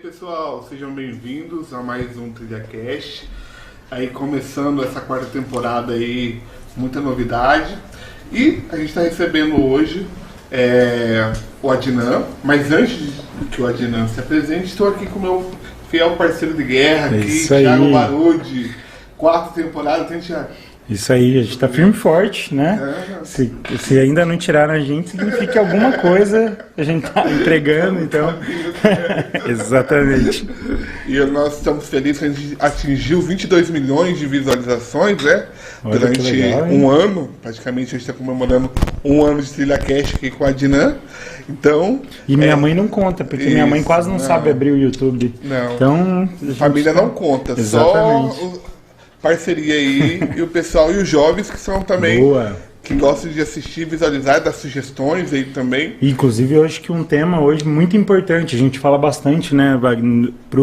pessoal, sejam bem-vindos a mais um TrilhaCast. Aí começando essa quarta temporada aí, muita novidade. E a gente está recebendo hoje o Adnan, mas antes que o Adnan se apresente, estou aqui com o meu fiel parceiro de guerra aqui, Thiago Barudi. Quarta temporada, tem, Thiago? Isso aí, a gente tá firme e forte, né? Se ainda não tiraram a gente, significa que alguma coisa a gente tá entregando, então... Exatamente. E nós estamos felizes que a gente atingiu 22 milhões de visualizações, né? Olha, durante legal, um ano. Praticamente a gente está comemorando um ano de TrilhaCast aqui com a Adnan. Então... E minha mãe não conta, porque minha mãe quase não sabe abrir o YouTube. Não. Então... Família não conta, exatamente. Só... parceria aí, e o pessoal e os jovens que são também, que gostam de assistir, visualizar, dar sugestões aí também. Inclusive, eu acho que um tema hoje muito importante, a gente fala bastante, né, para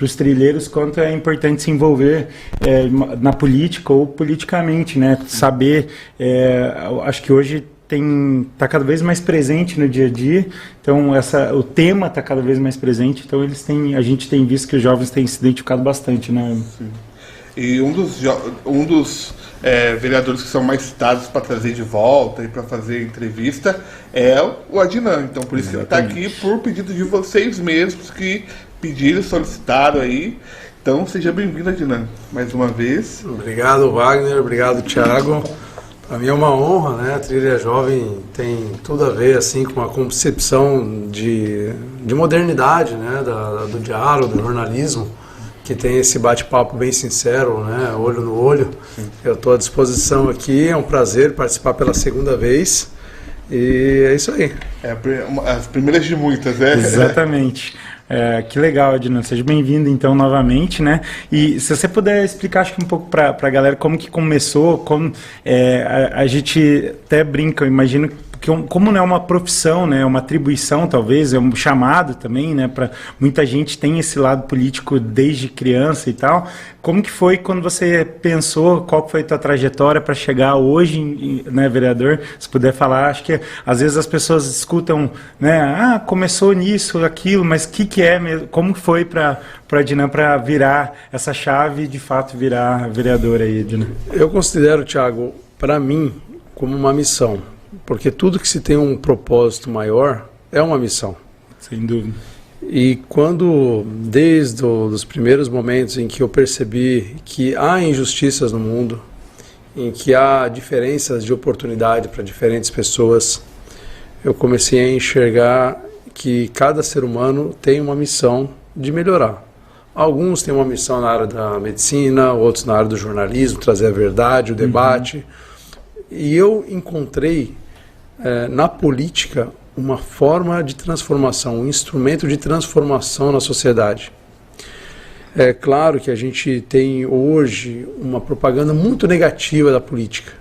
os trilheiros, quanto é importante se envolver na política ou politicamente, né, saber, acho que hoje está cada vez mais presente no dia a dia, então o tema está cada vez mais presente, então a gente tem visto que os jovens têm se identificado bastante, né. Sim. E um dos vereadores que são mais citados para trazer de volta e para fazer entrevista é o Adnan. Então, por isso que ele está aqui, por pedido de vocês mesmos que pediram, solicitaram aí. Então, seja bem-vindo, Adnan, mais uma vez. Obrigado, Wagner. Obrigado, Thiago. Para mim é uma honra, né? A Trilha Jovem tem tudo a ver assim, com a concepção de modernidade, né? Do diálogo, do jornalismo, que tem esse bate-papo bem sincero, né, olho no olho. Sim. Eu estou à disposição aqui, é um prazer participar pela segunda vez, e é isso aí. As primeiras de muitas, né? Exatamente. Que legal, Adnan, seja bem-vindo então novamente, né? E se você puder explicar, acho que um pouco para a galera como que começou, como a gente até brinca, eu imagino que como não é uma profissão, né, é uma atribuição talvez, é um chamado também, né, para muita gente tem esse lado político desde criança e tal. Como que foi quando você pensou, qual foi a tua trajetória para chegar hoje, né, vereador? Se puder falar, acho que às vezes as pessoas escutam, né, começou nisso, aquilo, mas o que é mesmo? Como foi para Adnan para virar essa chave e de fato virar vereador aí, Adnan? Eu considero, Thiago, para mim, como uma missão. Porque tudo que se tem um propósito maior é uma missão. Sem dúvida. E quando, desde os primeiros momentos em que eu percebi que há injustiças no mundo, em que há diferenças de oportunidade para diferentes pessoas, eu comecei a enxergar que cada ser humano tem uma missão de melhorar. Alguns têm uma missão na área da medicina, outros na área do jornalismo, trazer a verdade, o debate. E eu encontrei na política uma forma de transformação, um instrumento de transformação na sociedade. É claro que a gente tem hoje uma propaganda muito negativa da política,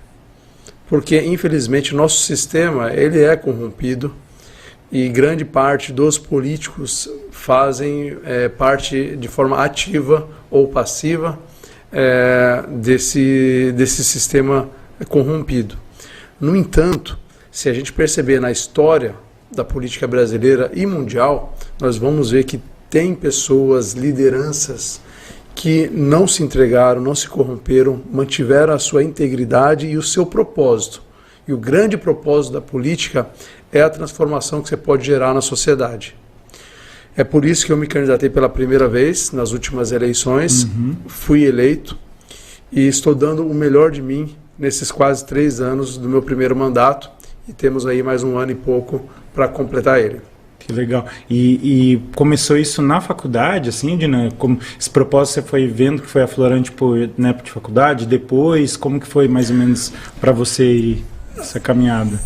porque infelizmente nosso sistema ele é corrompido e grande parte dos políticos fazem parte de forma ativa ou passiva desse sistema corrompido. No entanto, se a gente perceber na história da política brasileira e mundial, nós vamos ver que tem pessoas, lideranças, que não se entregaram, não se corromperam, mantiveram a sua integridade e o seu propósito. E o grande propósito da política é a transformação que você pode gerar na sociedade. É por isso que eu me candidatei pela primeira vez nas últimas eleições, fui eleito e estou dando o melhor de mim nesses quase 3 anos do meu primeiro mandato, e temos aí mais 1 ano e pouco para completar ele. Que legal. E começou isso na faculdade, assim, né? Como esse propósito você foi vendo que foi aflorante na época de faculdade, depois, como que foi mais ou menos para você essa caminhada?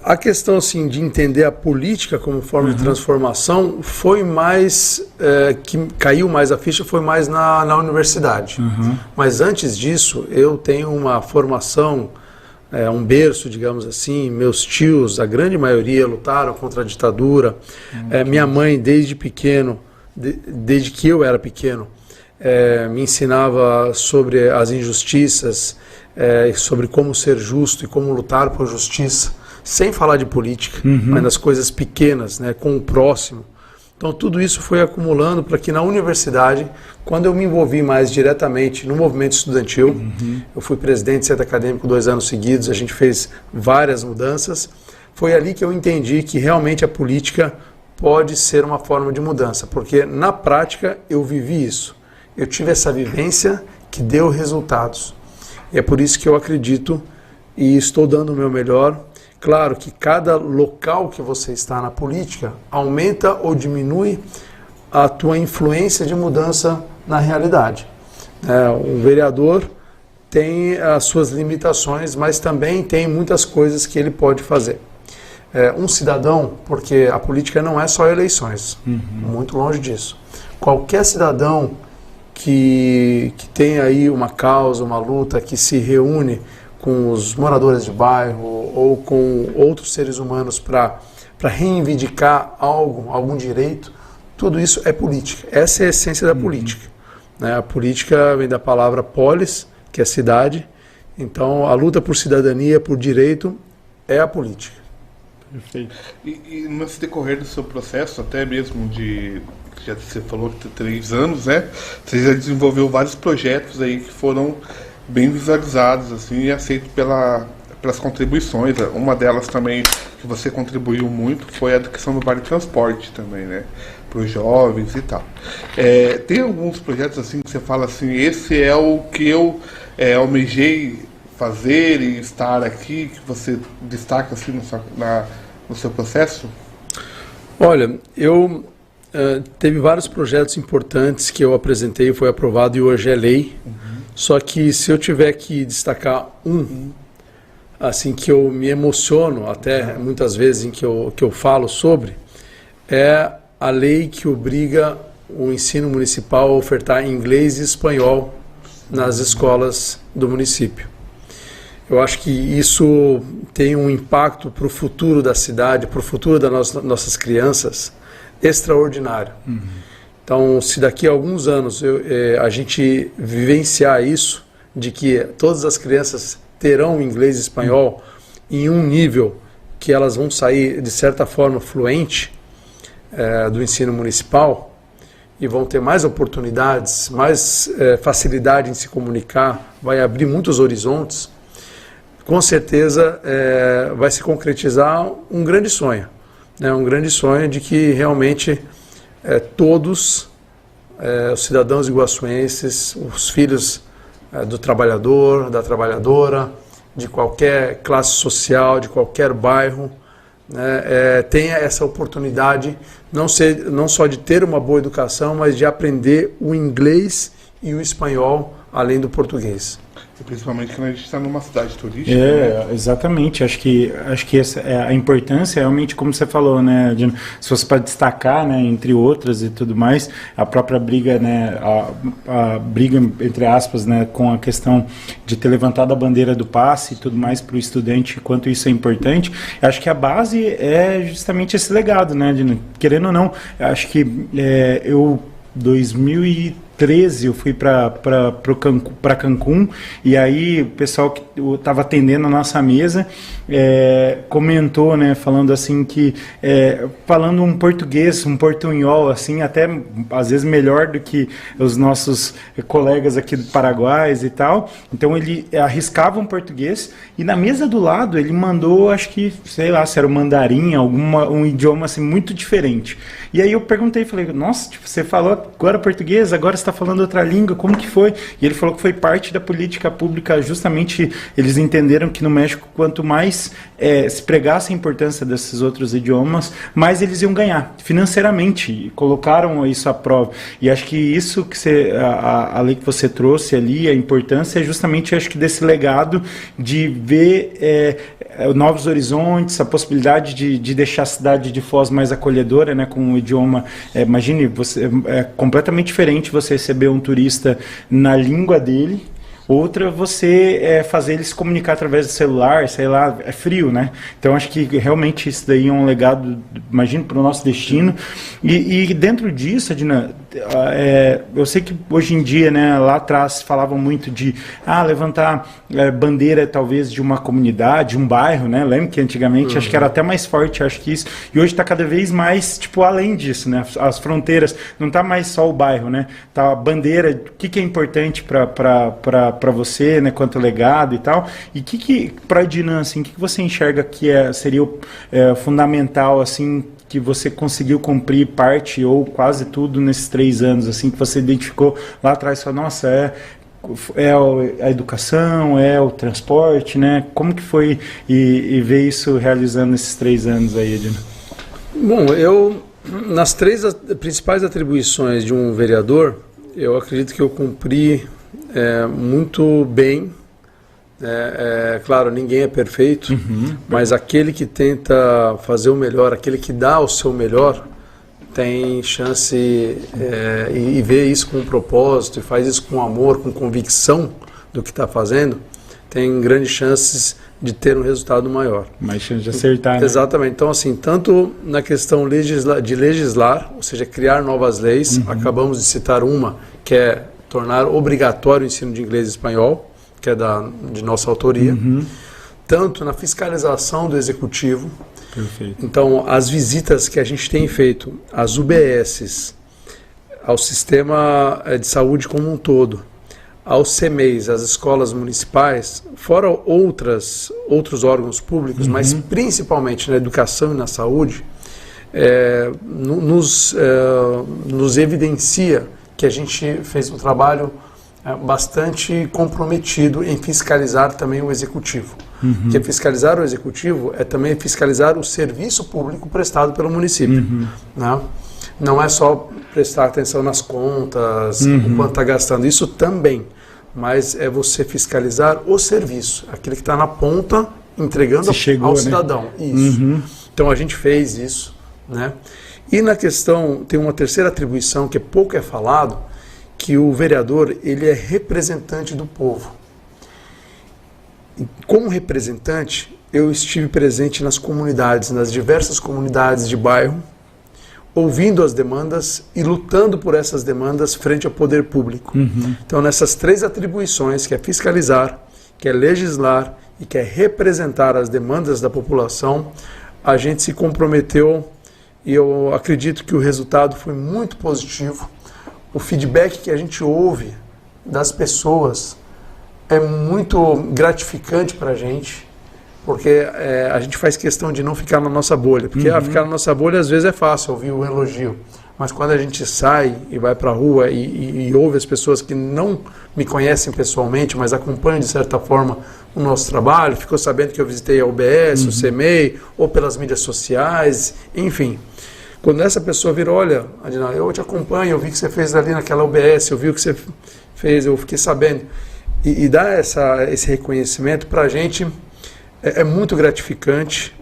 A questão assim, de entender a política como forma de transformação foi mais, que caiu mais a ficha, foi mais na universidade. Mas antes disso, eu tenho uma formação, um berço, digamos assim. Meus tios, a grande maioria, lutaram contra a ditadura. Minha mãe, desde pequeno, desde que eu era pequeno, me ensinava sobre as injustiças, sobre como ser justo e como lutar por justiça, sem falar de política, mas nas coisas pequenas, né, com o próximo. Então tudo isso foi acumulando para que na universidade, quando eu me envolvi mais diretamente no movimento estudantil, eu fui presidente do centro acadêmico 2 anos seguidos, a gente fez várias mudanças, foi ali que eu entendi que realmente a política pode ser uma forma de mudança, porque na prática eu vivi isso, eu tive essa vivência que deu resultados. E é por isso que eu acredito e estou dando o meu melhor. Claro que cada local que você está na política aumenta ou diminui a tua influência de mudança na realidade. O vereador tem as suas limitações, mas também tem muitas coisas que ele pode fazer. Um cidadão, porque a política não é só eleições, muito longe disso. Qualquer cidadão que tem aí uma causa, uma luta, que se reúne com os moradores de bairro ou com outros seres humanos para reivindicar algum direito, tudo isso é política. Essa é a essência da política. A política vem da palavra polis, que é cidade. Então, a luta por cidadania, por direito, é a política. Perfeito. E nesse decorrer do seu processo, até mesmo já você falou que tem 3 anos, né? Você já desenvolveu vários projetos aí que foram bem visualizados assim, e aceitos pelas contribuições. Uma delas também que você contribuiu muito foi a questão do Vale Transporte também, né? Para os jovens e tal. Tem alguns projetos assim que você fala assim, esse é o que eu almejei fazer e estar aqui, que você destaca assim no seu processo? Olha, teve vários projetos importantes que eu apresentei e foi aprovado e hoje é lei. Só que se eu tiver que destacar assim, que eu me emociono até muitas vezes em que eu falo sobre, é a lei que obriga o ensino municipal a ofertar inglês e espanhol nas escolas do município. Eu acho que isso tem um impacto para o futuro da cidade, para o futuro das nossas crianças, extraordinário. Então, se daqui a alguns anos a gente vivenciar isso, de que todas as crianças terão inglês e espanhol em um nível que elas vão sair, de certa forma, fluente do ensino municipal e vão ter mais oportunidades, mais facilidade em se comunicar, vai abrir muitos horizontes, com certeza vai se concretizar um grande sonho. Um grande sonho de que realmente todos os cidadãos iguaçuenses, os filhos do trabalhador, da trabalhadora, de qualquer classe social, de qualquer bairro, tenha essa oportunidade não só de ter uma boa educação, mas de aprender o inglês e o espanhol, além do português. Principalmente quando a gente está numa cidade turística. Exatamente. Acho que essa a importância, realmente, como você falou, né, Dino? Se fosse para destacar, né, entre outras e tudo mais, a própria briga, né, a briga, entre aspas, né, com a questão de ter levantado a bandeira do passe e tudo mais para o estudante, quanto isso é importante, acho que a base é justamente esse legado, né, Dino? Querendo ou não, acho que 2013 eu fui para Cancún, e aí o pessoal que estava atendendo a nossa mesa comentou, né, falando assim que falando um português, um portunhol, assim, até às vezes melhor do que os nossos colegas aqui do Paraguai e tal. Então ele arriscava um português e na mesa do lado ele mandou, acho que, sei lá, se era o mandarim, um idioma assim muito diferente. E aí eu perguntei, falei, nossa, tipo, você falou agora português, agora você está falando outra língua, como que foi? E ele falou que foi parte da política pública, justamente eles entenderam que no México, quanto mais se pregasse a importância desses outros idiomas, mais eles iam ganhar financeiramente, e colocaram isso à prova. E acho que isso que a lei que você trouxe ali, a importância é justamente, acho que desse legado de ver novos horizontes, a possibilidade de deixar a cidade de Foz mais acolhedora, né, com um idioma, imagine, é completamente diferente você receber um turista na língua dele. Outra, você fazer ele se comunicar através do celular, sei lá, é frio, né? Então, acho que realmente isso daí é um legado, imagino, para o nosso destino. E dentro disso, Adina, eu sei que hoje em dia, né, lá atrás falavam muito de levantar bandeira talvez de uma comunidade, um bairro, né? Lembro que antigamente acho que era até mais forte, acho que isso. E hoje está cada vez mais, tipo, além disso, né? As fronteiras, não está mais só o bairro, né? Tá a bandeira, o que é importante para você, né, quanto legado e tal. E para a Dinan, assim, o que você enxerga que seria fundamental, assim, que você conseguiu cumprir parte ou quase tudo nesses 3 anos, assim, que você identificou lá atrás e falou, nossa, é a educação, é o transporte, né? Como que foi e ver isso realizando nesses 3 anos aí, Edna? Bom, nas 3 principais atribuições de um vereador, eu acredito que eu cumpri muito bem. Claro, ninguém é perfeito, mas aquele que tenta fazer o melhor, aquele que dá o seu melhor, tem chance e vê isso com um propósito, e faz isso com amor, com convicção do que está fazendo, tem grandes chances de ter um resultado maior. Mais chance de acertar, né? Exatamente. Então, assim, tanto na questão de legislar, ou seja, criar novas leis, acabamos de citar uma, que é tornar obrigatório o ensino de inglês e espanhol, que é de nossa autoria, tanto na fiscalização do executivo. Perfeito. Então, as visitas que a gente tem feito às UBSs, ao sistema de saúde como um todo, aos CMEs, às escolas municipais, fora outros órgãos públicos, mas principalmente na educação e na saúde, nos evidencia que a gente fez um trabalho bastante comprometido em fiscalizar também o executivo. Porque fiscalizar o executivo é também fiscalizar o serviço público prestado pelo município. Né? Não é só prestar atenção nas contas, o quanto está gastando, isso também. Mas é você fiscalizar o serviço, aquele que está na ponta, entregando ao cidadão. Né? Isso. Então a gente fez isso. Né? E na questão, tem uma terceira atribuição que pouco é falado, que o vereador ele é representante do povo. E como representante, eu estive presente nas comunidades, nas diversas comunidades de bairro, ouvindo as demandas e lutando por essas demandas frente ao poder público. Então, nessas 3 atribuições, que é fiscalizar, que é legislar e que é representar as demandas da população, a gente se comprometeu e eu acredito que o resultado foi muito positivo. O feedback que a gente ouve das pessoas é muito gratificante para a gente, porque a gente faz questão de não ficar na nossa bolha. Porque ficar na nossa bolha às vezes é fácil ouvir o elogio, mas quando a gente sai e vai para a rua e ouve as pessoas que não me conhecem pessoalmente, mas acompanham de certa forma o nosso trabalho, ficou sabendo que eu visitei a UBS, o CMEI, ou pelas mídias sociais, enfim. Quando essa pessoa vira, olha, Adina, eu te acompanho, eu vi que você fez ali naquela UBS, eu vi o que você fez, eu fiquei sabendo. E dar esse reconhecimento para a gente é muito gratificante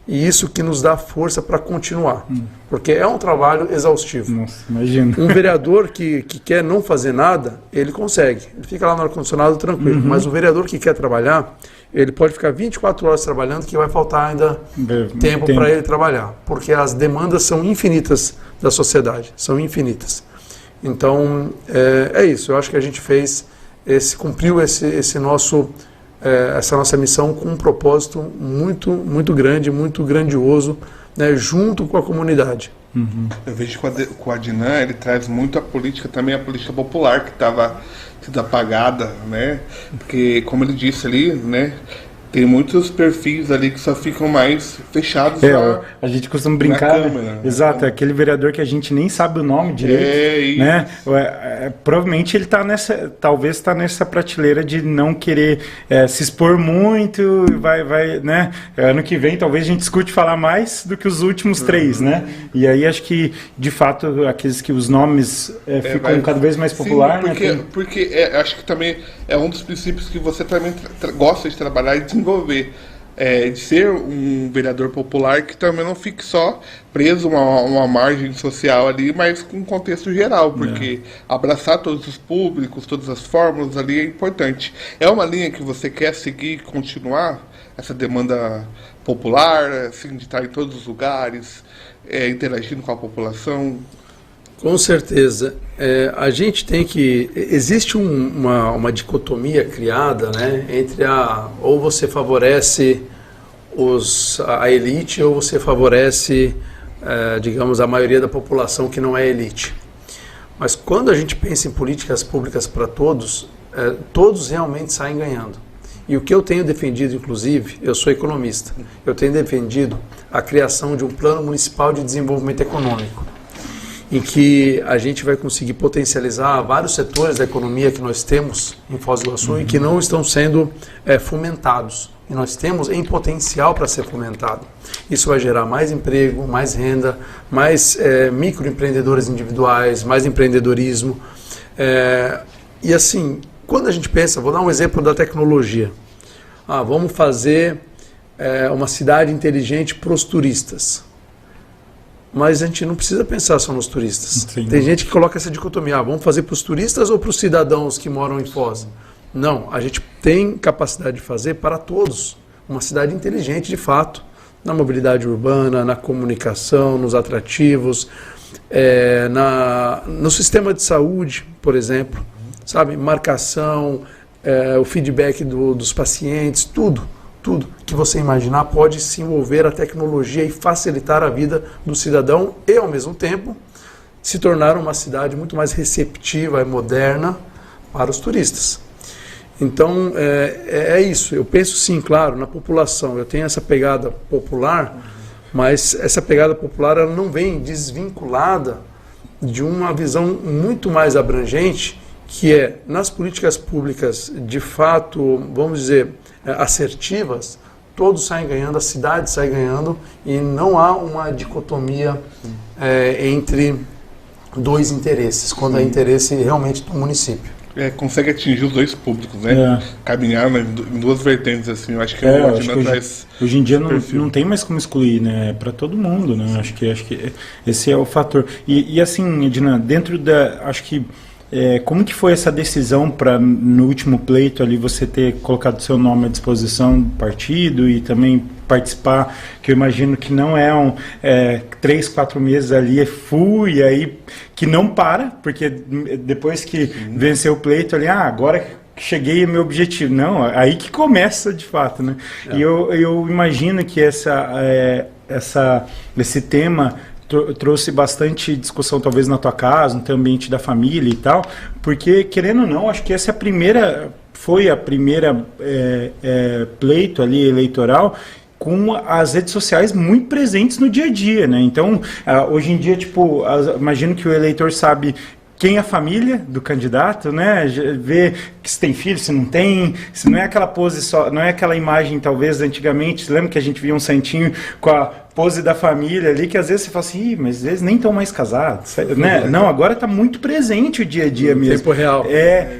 e isso que nos dá força para continuar. Porque é um trabalho exaustivo. Nossa, imagina. Um vereador que quer não fazer nada, ele consegue. Ele fica lá no ar-condicionado tranquilo. Mas o vereador que quer trabalhar, ele pode ficar 24 horas trabalhando que vai faltar ainda tempo para ele trabalhar. Porque as demandas são infinitas da sociedade. São infinitas. Então, é isso. Eu acho que a gente cumpriu essa nossa missão com um propósito muito, muito grande, muito grandioso, né, junto com a comunidade. Eu vejo que com a Adnan ele traz muito a política, também a política popular que estava sendo apagada, né? Porque, como ele disse ali, né, tem muitos perfis ali que só ficam mais fechados a gente costuma brincar, câmera, né? Exato, é aquele vereador que a gente nem sabe o nome direito, né? Provavelmente ele talvez está nessa prateleira de não querer se expor muito, vai, né? Ano que vem talvez a gente escute falar mais do que os últimos 3, né? E aí acho que, de fato, aqueles que os nomes ficam cada vez mais popular, né? Porque acho que também é um dos princípios que você também gosta de trabalhar e desenvolver, de ser um vereador popular que também não fique só preso a uma margem social ali, mas com um contexto geral, porque abraçar todos os públicos, todas as fórmulas ali é importante. É uma linha que você quer seguir e continuar, essa demanda popular, assim, de estar em todos os lugares, interagindo com a população? Com certeza. A gente tem que... Existe uma dicotomia criada, né, entre ou você favorece a elite ou você favorece, digamos, a maioria da população que não é elite. Mas quando a gente pensa em políticas públicas para todos, todos realmente saem ganhando. E o que eu tenho defendido, inclusive, eu sou economista, eu tenho defendido a criação de um plano municipal de desenvolvimento econômico, em que a gente vai conseguir potencializar vários setores da economia que nós temos em Foz do Iguaçu e que não estão sendo fomentados. E nós temos em potencial para ser fomentado. Isso vai gerar mais emprego, mais renda, mais microempreendedores individuais, mais empreendedorismo. E assim, quando a gente pensa, vou dar um exemplo da tecnologia. Vamos fazer uma cidade inteligente para os turistas. Mas a gente não precisa pensar só nos turistas. Sim. Tem gente que coloca essa dicotomia, vamos fazer para os turistas ou para os cidadãos que moram em Foz? Não, a gente tem capacidade de fazer para todos. Uma cidade inteligente, de fato, na mobilidade urbana, na comunicação, nos atrativos, no sistema de saúde, por exemplo, sabe? Marcação, o feedback dos pacientes, tudo que você imaginar pode se envolver a tecnologia e facilitar a vida do cidadão e, ao mesmo tempo, se tornar uma cidade muito mais receptiva e moderna para os turistas. Então, é isso. Eu penso, sim, claro, na população. Eu tenho essa pegada popular, mas essa pegada popular ela não vem desvinculada de uma visão muito mais abrangente, que é, nas políticas públicas, de fato, vamos dizer, assertivas, todos saem ganhando, a cidade sai ganhando, e não há uma dicotomia entre dois interesses, quando é interesse realmente do município. Consegue atingir os dois públicos, né? Caminhar em duas vertentes, assim, eu acho que hoje em dia não tem mais como excluir, né? É para todo mundo, né? Acho que esse é o fator. E assim, Edna, dentro acho que como que foi essa decisão para, no último pleito ali, você ter colocado seu nome à disposição do partido e também participar, que eu imagino que não 3, 4 meses ali full, e aí que não para, porque depois que venceu o pleito ali, agora cheguei ao meu objetivo. Não, aí que começa de fato, né? E eu imagino que esse tema trouxe bastante discussão, talvez na tua casa, no teu ambiente da família e tal, porque, querendo ou não, acho que essa foi a primeira pleito ali eleitoral com as redes sociais muito presentes no dia a dia, né? Então, hoje em dia, imagino que o eleitor sabe quem é a família do candidato, né? Vê que se tem filho, se não tem, se não é aquela pose só, não é aquela imagem, talvez, antigamente, lembra que a gente via um santinho com a pose da família ali, que às vezes você fala assim, mas eles nem estão mais casados, né? Não, agora está muito presente o dia a dia mesmo. Tempo real.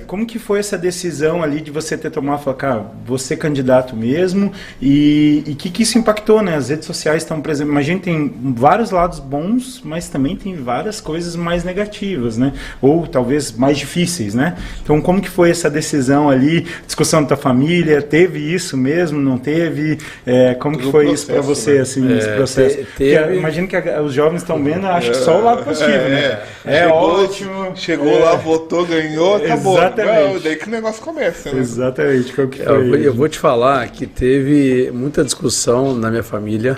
Como que foi essa decisão ali de você ter tomado, falar, cara, você candidato mesmo, e que isso impactou, né? As redes sociais estão presentes, imagina, tem vários lados bons, mas também tem várias coisas mais negativas, né? Ou talvez mais difíceis, né? Então, como que foi essa decisão ali, discussão da tua família, teve isso mesmo, não teve? Como que foi isso para você, né? Assim, esse processo? Imagino que os jovens estão vendo, acho que só o lado positivo, né? Ótimo. Chegou lá, votou, ganhou, acabou. Exatamente. Daí que o negócio começa, né? Exatamente. Qual que foi? Eu vou te falar que teve muita discussão na minha família.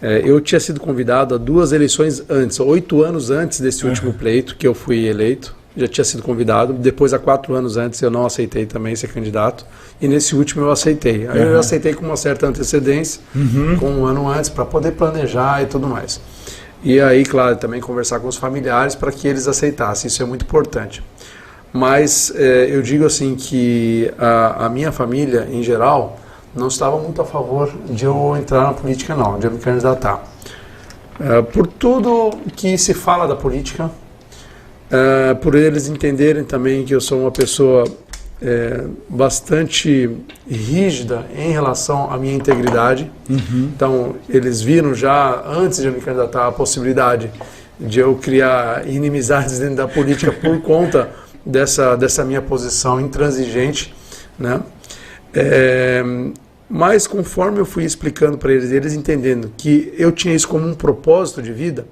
Eu tinha sido convidado a 2 eleições antes, 8 anos antes desse último pleito que eu fui eleito. Já tinha sido convidado. Depois, há 4 anos antes, eu não aceitei também ser candidato. E nesse último eu aceitei. Aí eu aceitei com uma certa antecedência, com 1 ano antes, para poder planejar e tudo mais. E aí, claro, também conversar com os familiares para que eles aceitassem. Isso é muito importante. Mas eu digo assim que a minha família, em geral, não estava muito a favor de eu entrar na política, não, de eu me candidatar. Por tudo que se fala da política, por eles entenderem também que eu sou uma pessoa bastante rígida em relação à minha integridade. Então, eles viram já, antes de eu me candidatar, a possibilidade de eu criar inimizades dentro da política por conta dessa minha posição intransigente, né? Mas conforme eu fui explicando para eles, eles entendendo que eu tinha isso como um propósito de vida,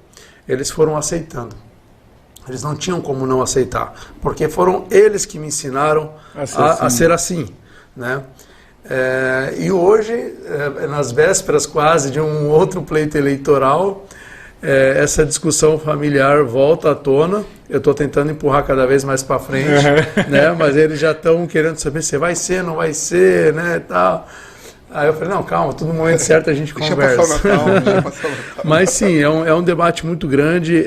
eles foram aceitando. Eles não tinham como não aceitar, porque foram eles que me ensinaram a ser assim, né? E hoje, nas vésperas quase de um outro pleito eleitoral, essa discussão familiar volta à tona. Eu estou tentando empurrar cada vez mais para frente, né? Mas eles já estão querendo saber se vai ser, não vai ser, né? Tal. Aí eu falei, não, calma, tudo no momento certo a gente conversa. Deixa passar o Natal. Mas sim, é um debate muito grande.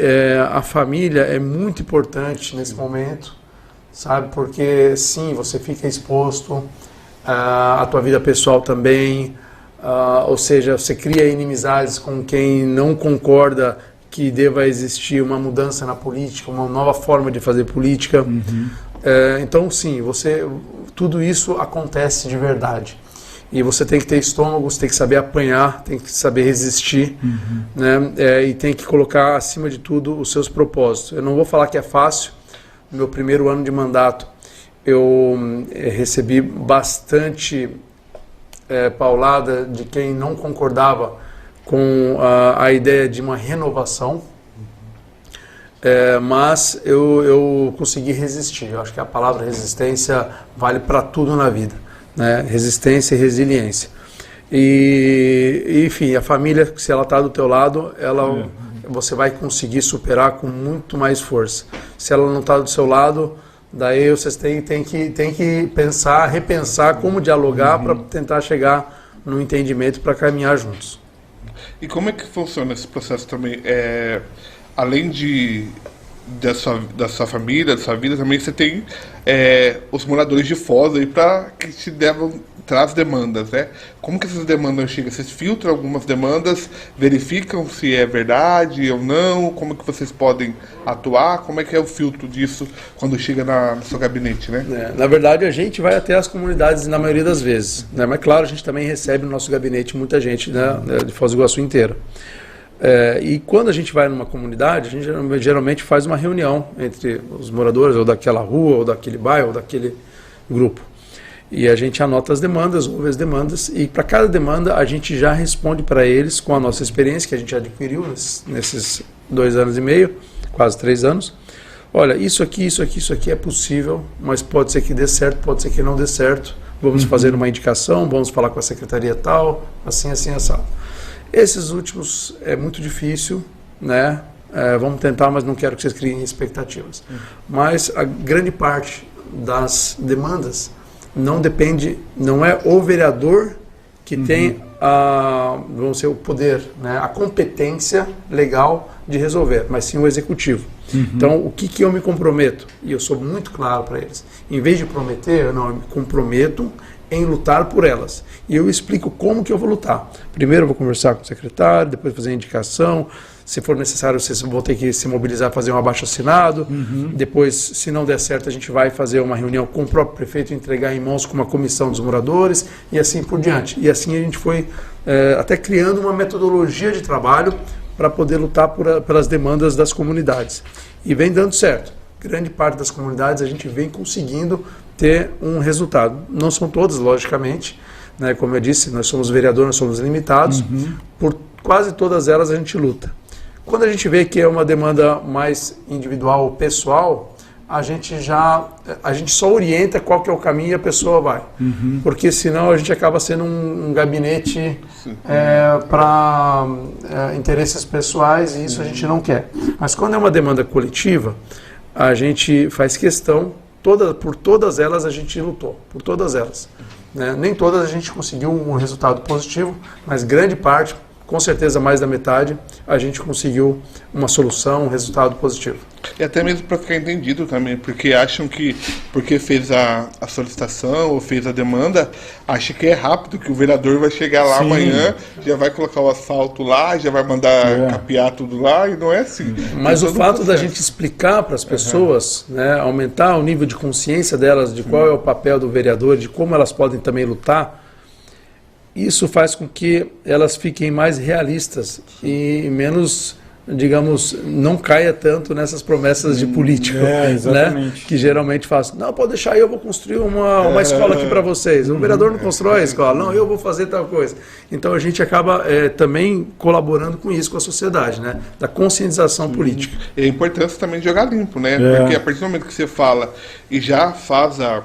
A família é muito importante nesse momento, sabe? Porque sim, você fica exposto à tua vida pessoal também, ou seja, você cria inimizades com quem não concorda que deva existir uma mudança na política, uma nova forma de fazer política. Então sim, tudo isso acontece de verdade. E você tem que ter estômago, você tem que saber apanhar, tem que saber resistir, né? E tem que colocar acima de tudo os seus propósitos. Eu não vou falar que é fácil. No meu primeiro ano de mandato, eu recebi bastante paulada de quem não concordava com a ideia de uma renovação, mas eu consegui resistir. Eu acho que a palavra resistência vale para tudo na vida. Né? Resistência e resiliência. E enfim, a família, se ela está do teu lado, você vai conseguir superar com muito mais força. Se ela não está do seu lado, daí vocês têm que repensar como dialogar para tentar chegar no entendimento para caminhar juntos. E como é que funciona esse processo também? Além da sua família, da sua vida, também você tem os moradores de Foz aí para que te traz demandas, né? Como que essas demandas chegam? Vocês filtram algumas demandas, verificam se é verdade ou não? Como que vocês podem atuar? Como é que é o filtro disso quando chega no seu gabinete, né? Na verdade, a gente vai até as comunidades na maioria das vezes, né? Mas claro, a gente também recebe no nosso gabinete muita gente, né, de Foz do Iguaçu inteira. E quando a gente vai numa comunidade, a gente geralmente faz uma reunião entre os moradores, ou daquela rua, ou daquele bairro, ou daquele grupo. E a gente anota as demandas, ouve as demandas, e para cada demanda a gente já responde para eles com a nossa experiência, que a gente adquiriu nesses 2 anos e meio, quase 3 anos. Olha, isso aqui é possível, mas pode ser que dê certo, pode ser que não dê certo. Vamos fazer uma indicação, vamos falar com a secretaria tal, assim, assado. Esses últimos é muito difícil, né? Vamos tentar, mas não quero que vocês criem expectativas. Mas a grande parte das demandas não é o vereador que tem vamos dizer, o poder, né? A competência legal de resolver, mas sim o executivo. Então, o que eu me comprometo? E eu sou muito claro para eles. Em vez de prometer, eu me comprometo em lutar por elas. E eu explico como que eu vou lutar. Primeiro eu vou conversar com o secretário, depois fazer a indicação. Se for necessário, vocês vão ter que se mobilizar, fazer um abaixo-assinado. Depois, se não der certo, a gente vai fazer uma reunião com o próprio prefeito, entregar em mãos com uma comissão dos moradores e assim por diante. E assim a gente foi até criando uma metodologia de trabalho para poder lutar pelas demandas das comunidades. E vem dando certo. Grande parte das comunidades a gente vem conseguindo ter um resultado. Não são todas, logicamente, né? Como eu disse, nós somos vereadores, nós somos limitados. Por quase todas elas a gente luta. Quando a gente vê que é uma demanda mais individual ou pessoal, a gente só orienta qual que é o caminho e a pessoa vai. Porque senão a gente acaba sendo um gabinete para interesses pessoais e isso a gente não quer. Mas quando é uma demanda coletiva, a gente faz questão, por todas elas a gente lutou, por todas elas. Né? Nem todas a gente conseguiu um resultado positivo, mas grande parte, com certeza mais da metade, a gente conseguiu uma solução, um resultado positivo. E até mesmo para ficar entendido também, porque acham que, porque fez a solicitação ou fez a demanda, acha que é rápido, que o vereador vai chegar lá amanhã, já vai colocar o asfalto lá, já vai mandar capear tudo lá, e não é assim. Mas o fato da gente explicar para as pessoas, né, aumentar o nível de consciência delas de qual é o papel do vereador, de como elas podem também lutar, isso faz com que elas fiquem mais realistas e menos digamos, não caia tanto nessas promessas de político, né? Que geralmente faz, não, pode deixar aí, eu vou construir uma escola aqui para vocês. O vereador não constrói a escola, não, eu vou fazer tal coisa. Então a gente acaba também colaborando com isso, com a sociedade, né? Da conscientização política. E a importância também de jogar limpo, né? Porque a partir do momento que você fala e já faz a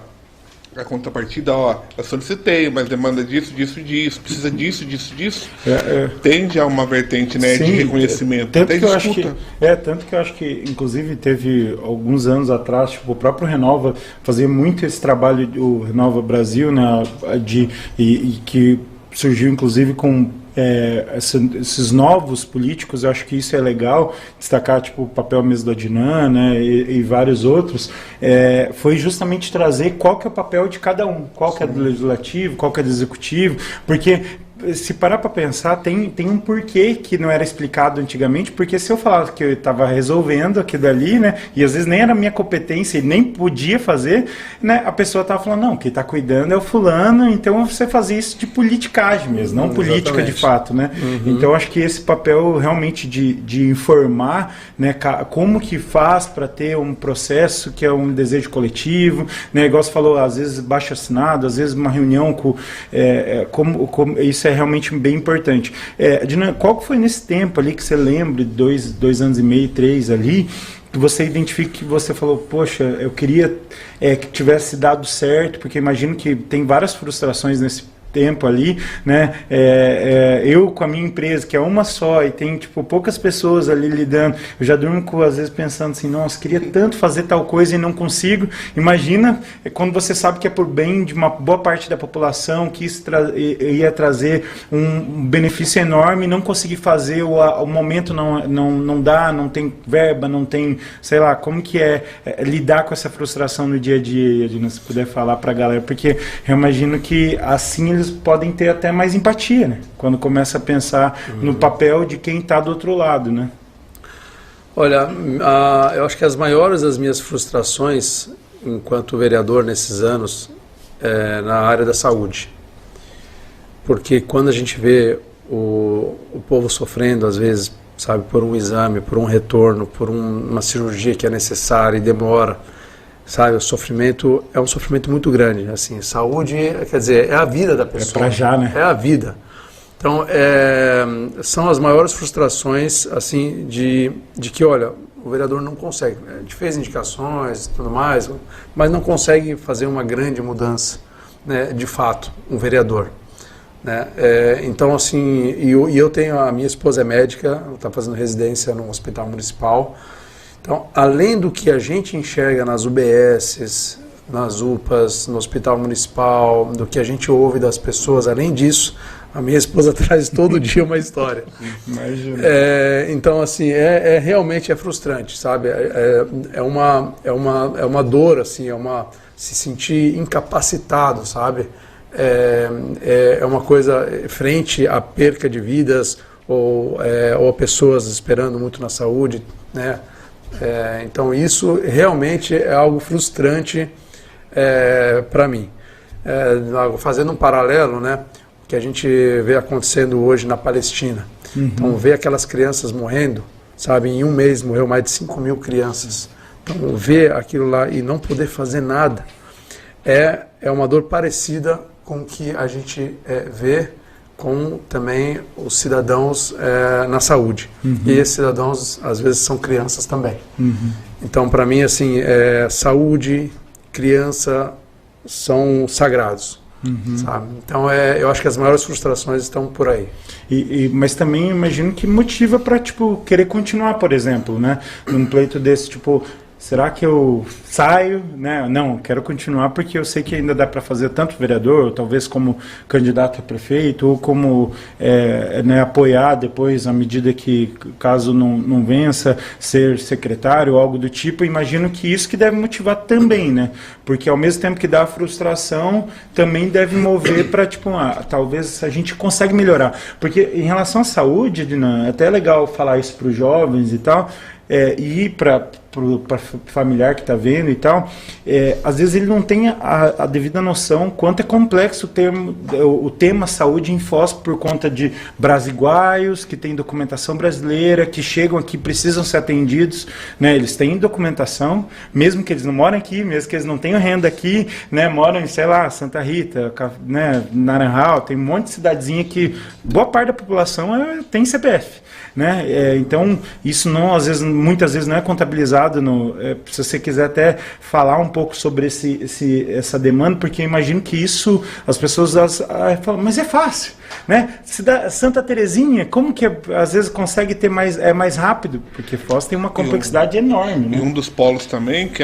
contrapartida, eu solicitei, mas demanda disso, precisa disso, tende a uma vertente, né, de reconhecimento. Tanto que eu acho que, inclusive, teve alguns anos atrás, tipo, o próprio Renova fazia muito esse trabalho, o Renova Brasil, né, que surgiu, inclusive, com esses novos políticos. Eu acho que isso é legal destacar, tipo, o papel mesmo da Dinan, né, e vários outros, foi justamente trazer qual que é o papel de cada um, qual que é do legislativo, qual que é do executivo, porque se parar para pensar, tem um porquê que não era explicado antigamente, porque se eu falava que eu estava resolvendo aquilo ali, né, e às vezes nem era minha competência e nem podia fazer, né, a pessoa estava falando, não, quem está cuidando é o fulano, então você fazia isso de politicagem mesmo, não política de fato, né. Então acho que esse papel realmente de informar, né, como que faz para ter um processo que é um desejo coletivo, né, igual você falou, às vezes baixo assinado, às vezes uma reunião com como isso é realmente bem importante. Dinan, qual que foi nesse tempo ali que você lembra, 2 anos e meio, 3 ali, que você identifica que você falou, poxa, eu queria que tivesse dado certo, porque imagino que tem várias frustrações nesse tempo ali, né, eu com a minha empresa, que é uma só, e tem, tipo, poucas pessoas ali lidando, eu já durmo, às vezes, pensando assim, nossa, queria tanto fazer tal coisa e não consigo. Imagina quando você sabe que é por bem de uma boa parte da população, que isso ia trazer um benefício enorme, e não conseguir fazer, o momento não dá, não tem verba, não tem, sei lá, como que lidar com essa frustração no dia a dia, Edna, se puder falar pra galera, porque eu imagino que assim eles podem ter até mais empatia, né? Quando começa a pensar no papel de quem está do outro lado, né? Olha, eu acho que as maiores das minhas frustrações enquanto vereador nesses anos é na área da saúde. Porque quando a gente vê o povo sofrendo, às vezes, sabe, por um exame, por um retorno, por uma cirurgia que é necessária e demora, sabe, o sofrimento é um sofrimento muito grande, assim, saúde, quer dizer, é a vida da pessoa. É pra já, né? É a vida. Então, são as maiores frustrações, assim, de que, olha, o vereador não consegue. A gente fez indicações e tudo mais, mas não consegue fazer uma grande mudança, né, de fato, um vereador. Né? Então, assim, eu tenho, a minha esposa é médica, está fazendo residência no hospital municipal. Então, além do que a gente enxerga nas UBSs, nas UPAs, no hospital municipal, do que a gente ouve das pessoas, além disso, a minha esposa traz todo dia uma história. Imagina. Então, assim, realmente frustrante, sabe? É uma dor, assim, se sentir incapacitado, sabe? É uma coisa frente à perca de vidas ou a pessoas esperando muito na saúde, né? Então isso realmente é algo frustrante para mim. Fazendo um paralelo, né, que a gente vê acontecendo hoje na Palestina. Então ver aquelas crianças morrendo, sabe, em um mês morreu mais de 5.000 crianças. Então ver aquilo lá e não poder fazer nada é uma dor parecida com o que a gente vê com também os cidadãos na saúde. E esses cidadãos, às vezes, são crianças também. Então, para mim, assim, saúde, criança, são sagrados. Sabe? Então, eu acho que as maiores frustrações estão por aí. Mas também imagino que motiva para, tipo, querer continuar, por exemplo, né? Num pleito desse, tipo, será que eu saio, né? Não, quero continuar porque eu sei que ainda dá para fazer tanto vereador, ou talvez como candidato a prefeito, ou como né, apoiar depois, à medida que, caso não vença, ser secretário ou algo do tipo. Imagino que isso que deve motivar também, né? Porque ao mesmo tempo que dá a frustração, também deve mover para, tipo, talvez a gente consegue melhorar. Porque em relação à saúde, Dinan, é até legal falar isso para os jovens e tal, e para para familiar que está vendo e tal, às vezes ele não tem a devida noção quanto é complexo o tema saúde em Foz por conta de brasiguaios que têm documentação brasileira, que chegam aqui, precisam ser atendidos, né? Eles têm documentação, mesmo que eles não moram aqui, mesmo que eles não tenham renda aqui, né? Moram em, sei lá, Santa Rita, né? Naranjal, tem um monte de cidadezinha que boa parte da população tem CPF. Né? Então, isso não, muitas vezes não é contabilizado. Se você quiser até falar um pouco sobre essa demanda, porque eu imagino que isso, as pessoas falam, mas é fácil. Né? Santa Terezinha, como que às vezes consegue ter mais rápido? Porque Foz tem uma complexidade enorme. Né? E um dos polos também, que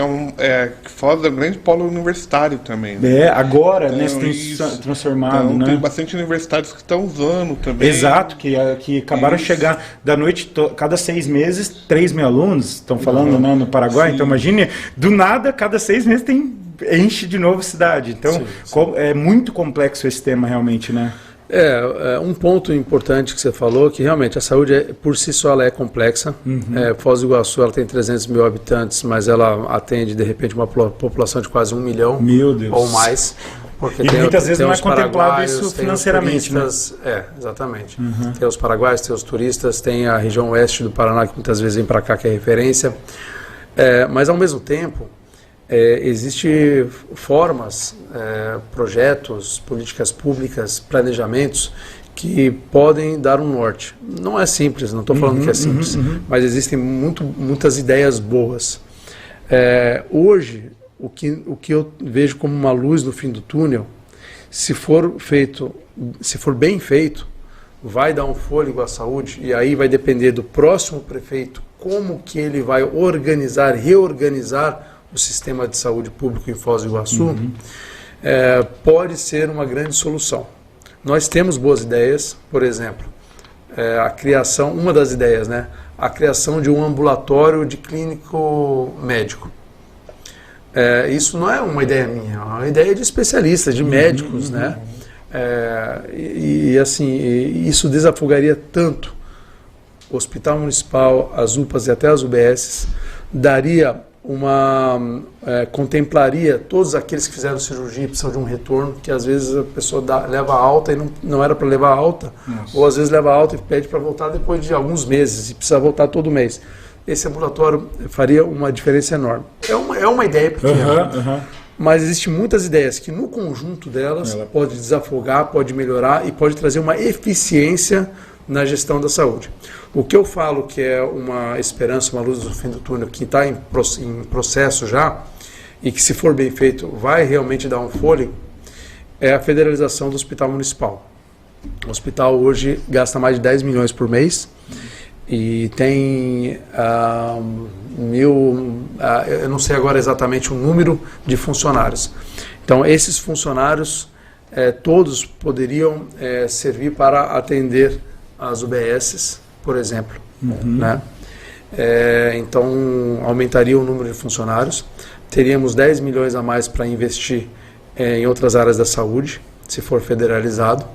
Foz é um grande polo universitário também. Né? Agora, então, né, se tem transformado. Então, né? Tem bastante universitários que estão usando também. Exato, que acabaram de chegar da noite, cada 6 meses, 3 mil alunos, estão falando, né, no Paraguai. Sim. Então imagine, do nada, cada 6 meses enche de novo a cidade. Então sim. É muito complexo esse tema realmente, né? Um ponto importante que você falou, que realmente a saúde por si só ela é complexa. Foz do Iguaçu ela tem 300 mil habitantes, mas ela atende de repente uma população de quase 1 milhão. Meu Deus. Ou mais. Porque muitas vezes não é contemplado isso financeiramente. Turistas, né? Exatamente. Tem os paraguaios, tem os turistas, tem a região oeste do Paraná que muitas vezes vem para cá, que é referência. Mas ao mesmo tempo, existem formas, projetos, políticas públicas, planejamentos que podem dar um norte. Não é simples, não estou falando que é simples, mas existem muitas ideias boas. Hoje, o que eu vejo como uma luz no fim do túnel, se for bem feito, vai dar um fôlego à saúde, e aí vai depender do próximo prefeito como que ele vai reorganizar o sistema de saúde público em Foz do Iguaçu. Pode ser uma grande solução. Nós temos boas ideias, por exemplo, a criação, uma das ideias, né, a criação de um ambulatório de clínico médico. Isso não é uma ideia minha, é uma ideia de especialistas, de médicos, né? Assim, isso desafogaria tanto o Hospital Municipal, as UPAs e até as UBSs, daria contemplaria todos aqueles que fizeram cirurgia e precisam de um retorno, que às vezes a pessoa leva alta e não era para levar alta, ou às vezes leva alta e pede para voltar depois de alguns meses e precisa voltar todo mês. Esse ambulatório faria uma diferença enorme. É uma ideia pequena, mas existem muitas ideias que no conjunto delas pode desafogar, pode melhorar e pode trazer uma eficiência na gestão da saúde. O que eu falo que é uma esperança, uma luz no fim do túnel, que está em processo já, e que se for bem feito vai realmente dar um fôlego, é a federalização do hospital municipal. O hospital hoje gasta mais de 10 milhões por mês, e tem eu não sei agora exatamente o número de funcionários. Então, esses funcionários todos poderiam servir para atender as UBSs, por exemplo. Né? Então, aumentaria o número de funcionários. Teríamos 10 milhões a mais para investir em outras áreas da saúde, se for federalizado.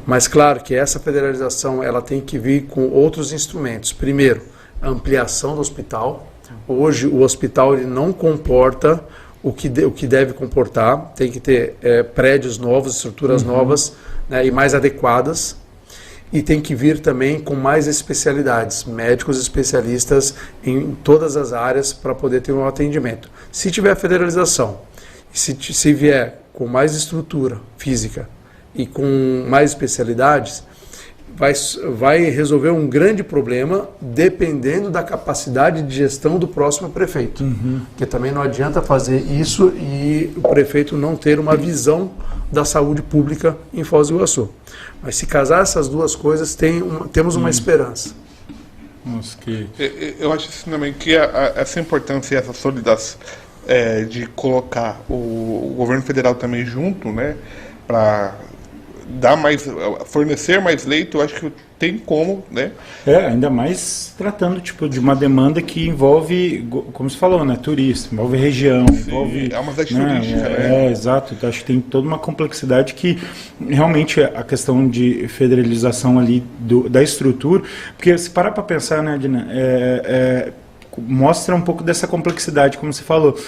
Mas claro que essa federalização ela tem que vir com outros instrumentos. Primeiro, a ampliação do hospital. Hoje o hospital ele não comporta o que deve comportar. Tem que ter prédios novos, estruturas novas, né, e mais adequadas. E tem que vir também com mais especialidades, médicos especialistas em todas as áreas para poder ter um atendimento. Se tiver federalização, se vier com mais estrutura física e com mais especialidades, vai resolver um grande problema dependendo da capacidade de gestão do próximo prefeito. Porque também não adianta fazer isso e o prefeito não ter uma visão da saúde pública em Foz do Iguaçu. Mas se casar essas duas coisas, temos uma esperança. Nossa, eu acho assim, também que essa importância e essa solidez de colocar o governo federal também junto, né, para fornecer mais leito, eu acho que tem como, né? Ainda mais tratando de uma demanda que envolve, como você falou, né, turista, envolve região, envolve... É uma cidade turística, né? Exato, acho que tem toda uma complexidade que realmente a questão de federalização ali da estrutura, porque se parar para pensar, né, Dina, mostra um pouco dessa complexidade, como você falou.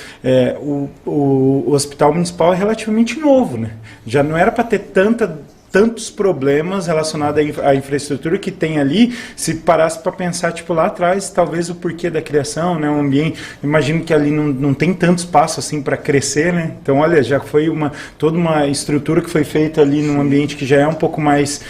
O hospital municipal é relativamente novo, né? Já não era para ter tantos problemas relacionados à infraestrutura que tem ali, se parasse para pensar, tipo, lá atrás, talvez o porquê da criação, né, o ambiente, imagino que ali não tem tanto espaço assim para crescer, né, então olha, já foi toda uma estrutura que foi feita ali num ambiente que já é um pouco mais,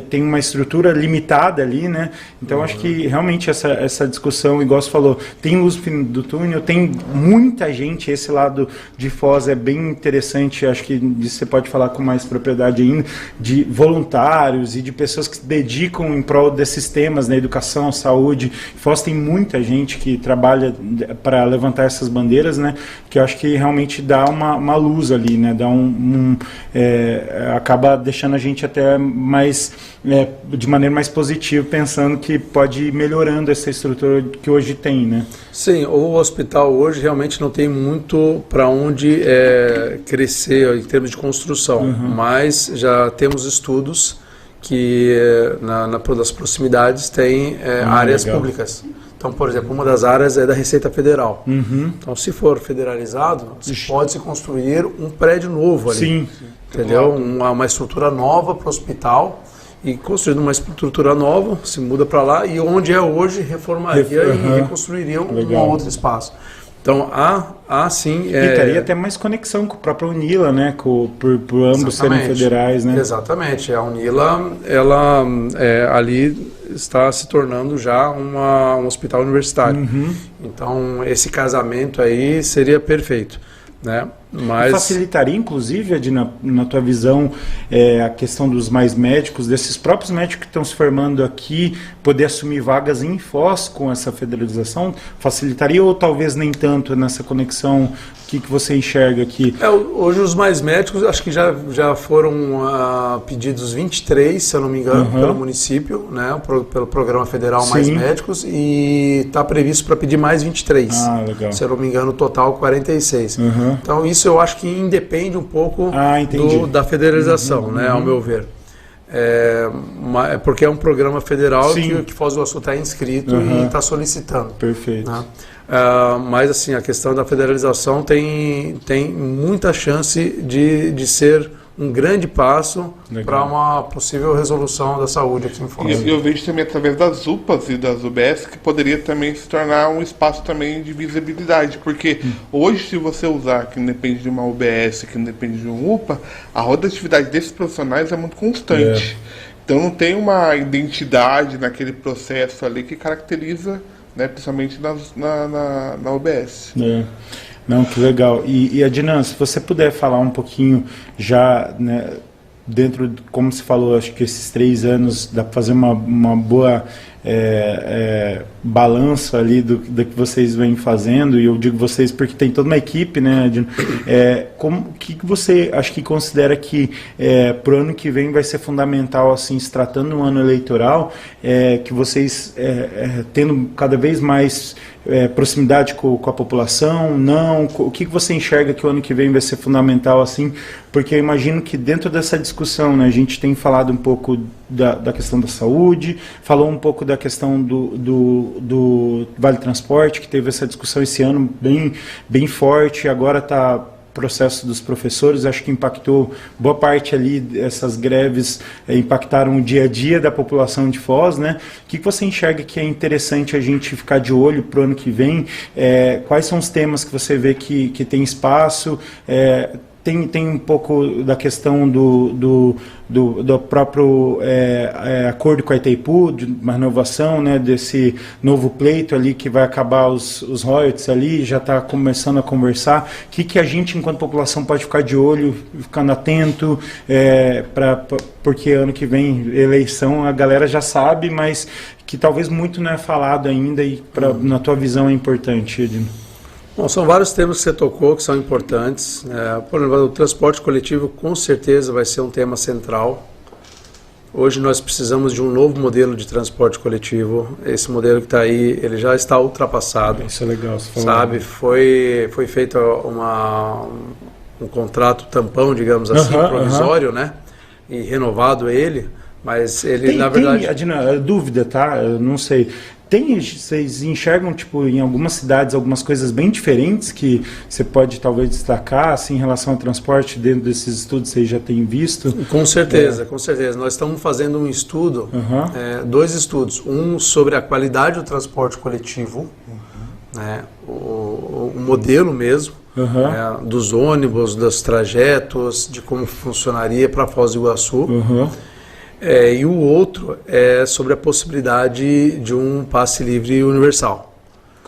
tem uma estrutura limitada ali, né, então acho que realmente essa discussão, igual você falou, tem luz no fim do túnel, tem muita gente, esse lado de Foz é bem interessante, acho que você pode falar com mais propriedade ainda, de voluntários e de pessoas que se dedicam em prol desses temas, na educação, saúde. Foz tem muita gente que trabalha para levantar essas bandeiras, né? Que eu acho que realmente dá uma luz ali, né? Dá acaba deixando a gente até mais de maneira mais positiva, pensando que pode ir melhorando essa estrutura que hoje tem, né? Sim, o hospital hoje realmente não tem muito para onde crescer em termos de construção, mas já temos estudos que nas proximidades tem áreas públicas. Então, por exemplo, uma das áreas é da Receita Federal. Então, se for federalizado, pode se construir um prédio novo ali. Sim. Entendeu? Uma estrutura nova para o hospital. E construindo uma estrutura nova, se muda para lá, e onde é hoje, reformaria e reconstruiria um outro espaço. Então, há sim... E teria até mais conexão com o próprio Unila, né? Por ambos serem federais, né? Exatamente. A Unila, ela ali está se tornando já um hospital universitário. Então, esse casamento aí seria perfeito, né? Mas... Facilitaria, inclusive, Ed, na tua visão, a questão dos mais médicos, desses próprios médicos que estão se formando aqui, poder assumir vagas em Foz com essa federalização? Facilitaria ou talvez nem tanto nessa conexão? O que você enxerga aqui? Hoje os mais médicos, acho que já foram pedidos 23, se eu não me engano, pelo município, né, pelo Programa Federal Mais Médicos, e está previsto para pedir mais 23. Legal. Se eu não me engano, total 46. Então isso eu acho que independe um pouco da federalização, né, ao meu ver. Porque é um programa federal que Foz do Iguaçu está inscrito e está solicitando. Perfeito. Né? Mas assim, a questão da federalização tem muita chance de ser um grande passo para uma possível resolução da saúde aqui em Foz. E eu vejo também através das UPAs e das UBS que poderia também se tornar um espaço também de visibilidade, porque hoje, se você usar, que não depende de uma UBS, que não depende de um UPA, a rotatividade desses profissionais é muito constante. Então não tem uma identidade naquele processo ali que caracteriza, né, principalmente na UBS. Não, que legal. E Adnan, se você puder falar um pouquinho já, né, dentro, como você falou, acho que esses 3 anos dá para fazer uma boa balança ali do que vocês vêm fazendo, e eu digo vocês porque tem toda uma equipe, né, Adnan? O que você acho que considera que para o ano que vem vai ser fundamental, assim, se tratando de um ano eleitoral, que vocês tendo cada vez mais proximidade com a população, o que você enxerga que o ano que vem vai ser fundamental, assim, porque eu imagino que dentro dessa discussão, né, a gente tem falado um pouco da questão da saúde, falou um pouco da questão do Vale Transporte, que teve essa discussão esse ano bem forte, agora está processo dos professores, acho que impactou boa parte ali, essas greves impactaram o dia a dia da população de Foz, né? O que você enxerga que é interessante a gente ficar de olho para o ano que vem? Quais são os temas que você vê que tem espaço? Tem um pouco da questão do próprio acordo com a Itaipu, de uma renovação, né, desse novo pleito ali que vai acabar os royalties ali, já está começando a conversar. O que a gente, enquanto população, pode ficar de olho, ficando atento, porque ano que vem, eleição, a galera já sabe, mas que talvez muito não é falado ainda e na tua visão é importante, Edno. Bom, são vários temas que você tocou que são importantes. Por exemplo, o transporte coletivo com certeza vai ser um tema central. Hoje nós precisamos de um novo modelo de transporte coletivo. Esse modelo que está aí, ele já está ultrapassado. Isso é legal, você falou. Sabe, foi feito um contrato tampão, digamos assim, provisório, né? E renovado ele. Mas ele, na verdade... Adnan, dúvida, tá? Eu não sei. Vocês enxergam, tipo, em algumas cidades, algumas coisas bem diferentes que você pode talvez destacar, assim, em relação ao transporte, dentro desses estudos vocês já têm visto? Com certeza, com certeza. Nós estamos fazendo um estudo, dois estudos. Um sobre a qualidade do transporte coletivo, né, o modelo mesmo, dos ônibus, dos trajetos, de como funcionaria para Foz do Iguaçu. E o outro é sobre a possibilidade de um passe livre universal.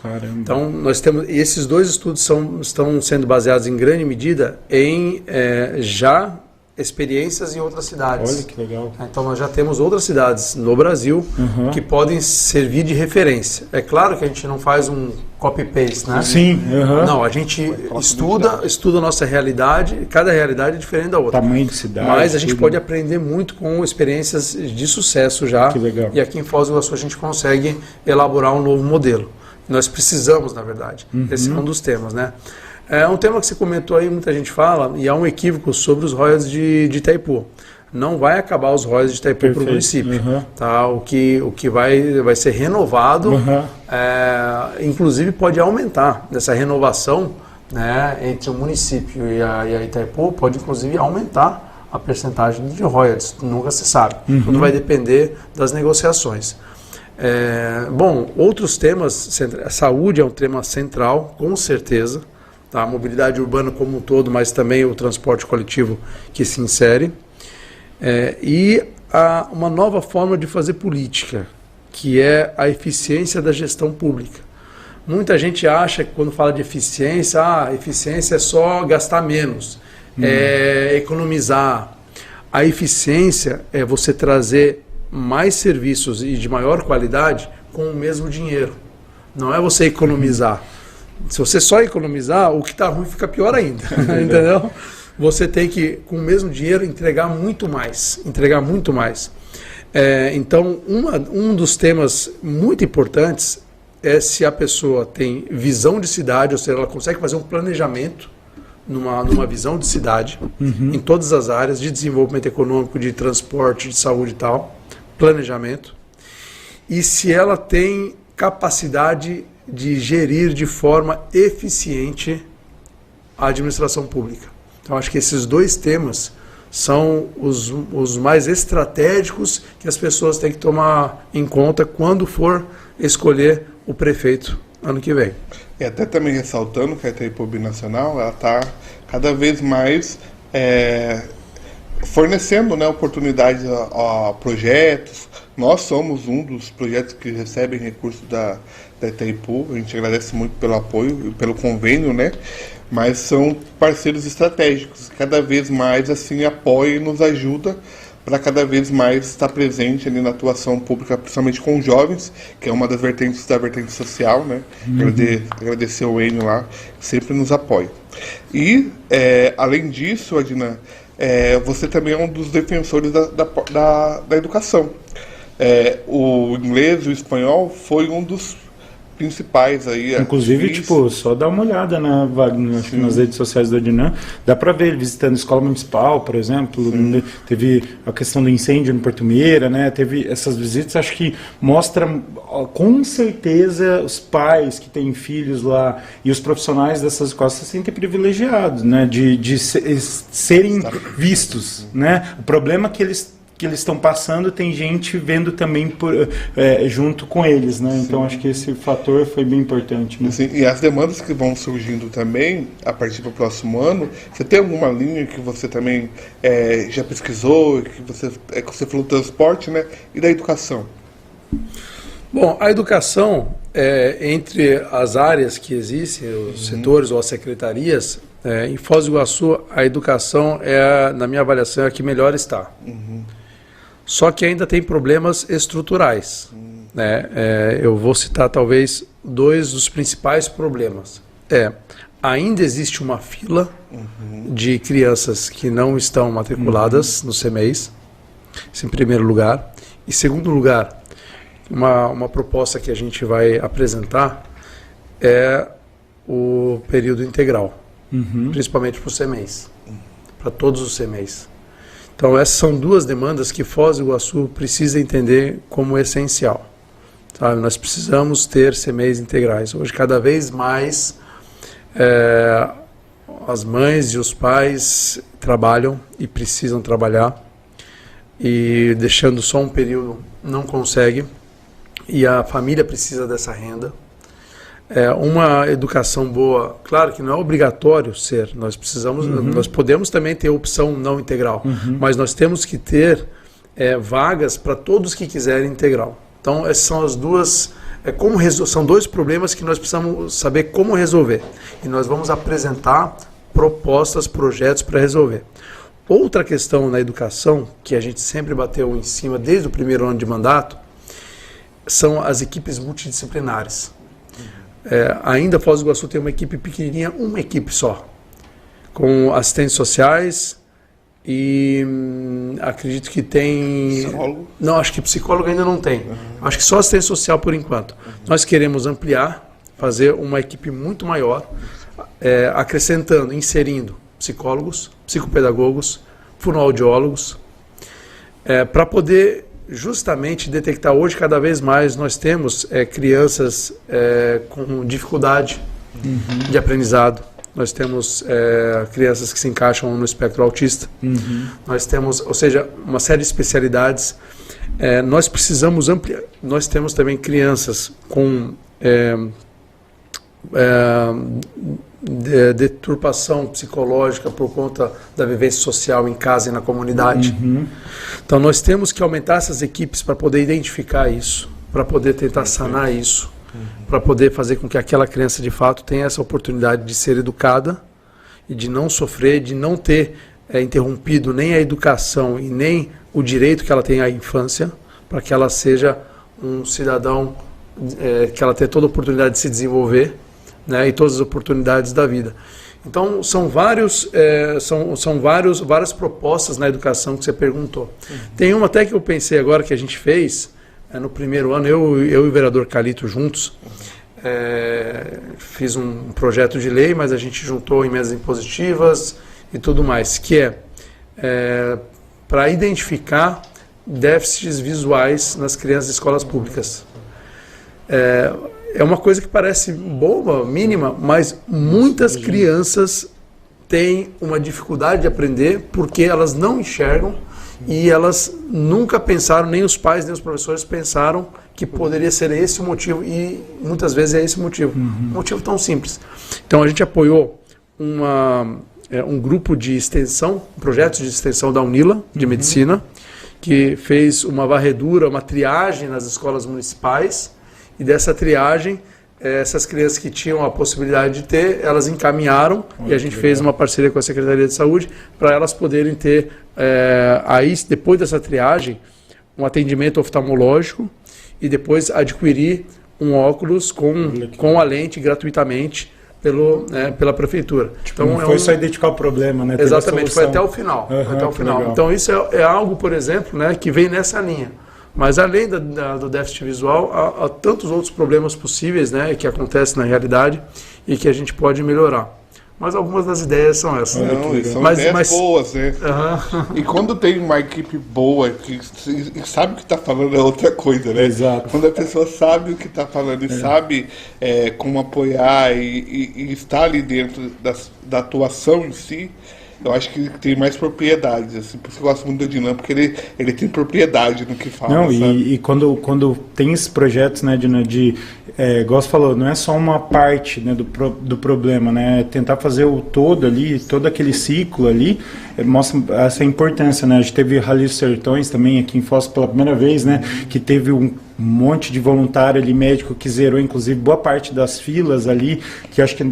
Caramba. Então, nós temos, esses dois estudos estão sendo baseados em grande medida em já experiências em outras cidades. Olha que legal. Então, nós já temos outras cidades no Brasil que podem servir de referência. É claro que a gente não faz um copy-paste, né? Sim. Não, a gente estuda a nossa realidade, cada realidade é diferente da outra. Tamanho de cidade. Mas a gente pode aprender muito com experiências de sucesso já. Que legal. E aqui em Foz do Iguaçu a gente consegue elaborar um novo modelo. Nós precisamos, na verdade. Esse é um dos temas, né? É um tema que você comentou aí, muita gente fala, e há um equívoco sobre os royalties de Itaipu. Não vai acabar os royalties de Itaipu para o município. Tá? O que vai ser renovado, inclusive pode aumentar nessa renovação, né, entre o município e a Itaipu, pode inclusive aumentar a percentagem de royalties. Nunca se sabe. Tudo vai depender das negociações. Bom, outros temas, a saúde é um tema central, com certeza. Tá? A mobilidade urbana como um todo, mas também o transporte coletivo que se insere. E uma nova forma de fazer política, que é a eficiência da gestão pública. Muita gente acha que quando fala de eficiência, eficiência é só gastar menos, é economizar. A eficiência é você trazer mais serviços e de maior qualidade com o mesmo dinheiro. Não é você economizar. Se você só economizar, o que está ruim fica pior ainda. Entendeu? Você tem que, com o mesmo dinheiro, entregar muito mais. Então, um dos temas muito importantes é se a pessoa tem visão de cidade, ou seja, ela consegue fazer um planejamento numa visão de cidade, em todas as áreas de desenvolvimento econômico, de transporte, de saúde e tal, planejamento, e se ela tem capacidade de gerir de forma eficiente a administração pública. Então, acho que esses dois temas são os mais estratégicos que as pessoas têm que tomar em conta quando for escolher o prefeito ano que vem. E até também ressaltando que a Itaipu Binacional está cada vez mais fornecendo, né, oportunidades a projetos. Nós somos um dos projetos que recebem recursos da Itaipu. A gente agradece muito pelo apoio e pelo convênio, né? Mas são parceiros estratégicos. Cada vez mais assim apoia e nos ajuda para cada vez mais estar presente ali na atuação pública, principalmente com jovens, que é uma das vertentes da vertente social, né? Agradecer ao Enio lá, que sempre nos apoia. E, além disso, Adina, você também é um dos defensores da educação. O inglês e o espanhol foi um dos principais aí. Inclusive, tipo, só dá uma olhada, né, Wagner, acho que nas redes sociais do Adnan, dá para ver ele visitando a escola municipal, por exemplo. Teve a questão do incêndio no Porto Meira, né, teve essas visitas, acho que mostra com certeza os pais que têm filhos lá e os profissionais dessas escolas se sentem privilegiados, né, de serem vistos, né. O problema é que eles estão passando, tem gente vendo também junto com eles, né? Sim. Então acho que esse fator foi bem importante, né? Sim, e as demandas que vão surgindo também a partir do próximo ano, você tem alguma linha que você também já pesquisou, que você falou do transporte, né? E da educação? Bom, a educação, entre as áreas que existem, os setores ou as secretarias, em Foz do Iguaçu, a educação na minha avaliação, é a que melhor está. Só que ainda tem problemas estruturais. Né? Eu vou citar talvez dois dos principais problemas. Ainda existe uma fila de crianças que não estão matriculadas no CMEIs, isso em primeiro lugar. Em segundo lugar, uma proposta que a gente vai apresentar é o período integral, principalmente para os CMEIs, para todos os CMEIs. Então, essas são duas demandas que Foz do Iguaçu precisa entender como essencial. sabe? Nós precisamos ter CMEIs integrais. Hoje, cada vez mais, as mães e os pais trabalham e precisam trabalhar, e deixando só um período não consegue, e a família precisa dessa renda. Uma educação boa, claro que não é obrigatório ser, nós precisamos, nós podemos também ter opção não integral, mas nós temos que ter vagas para todos que quiserem integral. Então essas são as duas, são dois problemas que nós precisamos saber como resolver, e nós vamos apresentar propostas, projetos para resolver. Outra questão na educação, que a gente sempre bateu em cima desde o primeiro ano de mandato, são as equipes multidisciplinares. Ainda Foz do Iguaçu tem uma equipe pequenininha, uma equipe só, com assistentes sociais e acredito que tem... Psicólogo? Não, acho que psicólogo ainda não tem. Acho que só assistente social por enquanto. Nós queremos ampliar, fazer uma equipe muito maior, acrescentando, inserindo psicólogos, psicopedagogos, fonoaudiólogos, para poder justamente detectar. Hoje, cada vez mais, nós temos crianças com dificuldade de aprendizado, nós temos crianças que se encaixam no espectro autista, nós temos, ou seja, uma série de especialidades. Nós precisamos ampliar. Nós temos também crianças com deturpação psicológica por conta da vivência social em casa e na comunidade. Então nós temos que aumentar essas equipes para poder identificar isso, para poder tentar sanar isso, para poder fazer com que aquela criança de fato tenha essa oportunidade de ser educada e de não sofrer, de não ter interrompido nem a educação e nem o direito que ela tem à infância, para que ela seja um cidadão, que ela tenha toda a oportunidade de se desenvolver, né, e todas as oportunidades da vida. Então, são várias propostas na educação que você perguntou. Tem uma até que eu pensei agora que a gente fez no primeiro ano, eu e o vereador Calito juntos, fiz um projeto de lei, mas a gente juntou emendas impositivas e tudo mais, que para identificar déficits visuais nas crianças de escolas públicas. É uma coisa que parece boba, mínima, mas muitas crianças têm uma dificuldade de aprender porque elas não enxergam e elas nunca pensaram, nem os pais, nem os professores pensaram que poderia ser esse o motivo, e muitas vezes é esse o motivo. Um motivo tão simples. Então a gente apoiou um grupo de extensão, projetos de extensão da UNILA, de medicina, que fez uma varredura, uma triagem nas escolas municipais. E dessa triagem, essas crianças que tinham a possibilidade de ter, elas encaminharam, e a gente fez uma parceria com a Secretaria de Saúde para elas poderem ter, aí, depois dessa triagem, um atendimento oftalmológico e depois adquirir um óculos com a lente gratuitamente pela prefeitura. Tipo, então, não foi só identificar o problema, né? Exatamente, foi até o final. Até o final. Então isso é algo, por exemplo, né, que vem nessa linha. Mas além do déficit visual, há tantos outros problemas possíveis, né, que acontecem na realidade e que a gente pode melhorar. Mas algumas das ideias são essas. Não, são ideias boas, né? E quando tem uma equipe boa que sabe o que está falando é outra coisa, né? Exato. Quando a pessoa sabe o que está falando e sabe como apoiar e está ali dentro da atuação em si, eu acho que tem mais propriedades, assim, por isso eu gosto muito do Dinan, porque ele tem propriedade no que fala. Não, e quando tem esses projetos, né, Dinan, igual você falou, não é só uma parte, né, do problema, né, tentar fazer o todo ali, todo aquele ciclo ali, mostra essa importância, né, a gente teve Rally dos Sertões também aqui em Foz pela primeira vez, né, que teve um monte de voluntário ali, médico, que zerou inclusive boa parte das filas ali, que acho que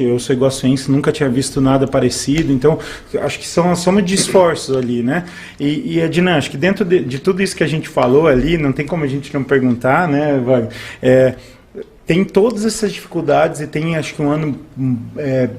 eu sou iguaçuense, nunca tinha visto nada parecido, então acho que são uma soma de esforços ali, né, e Dinan, acho que dentro de tudo isso que a gente falou ali, não tem como a gente não perguntar, né, Wagner, tem todas essas dificuldades e tem, acho que um ano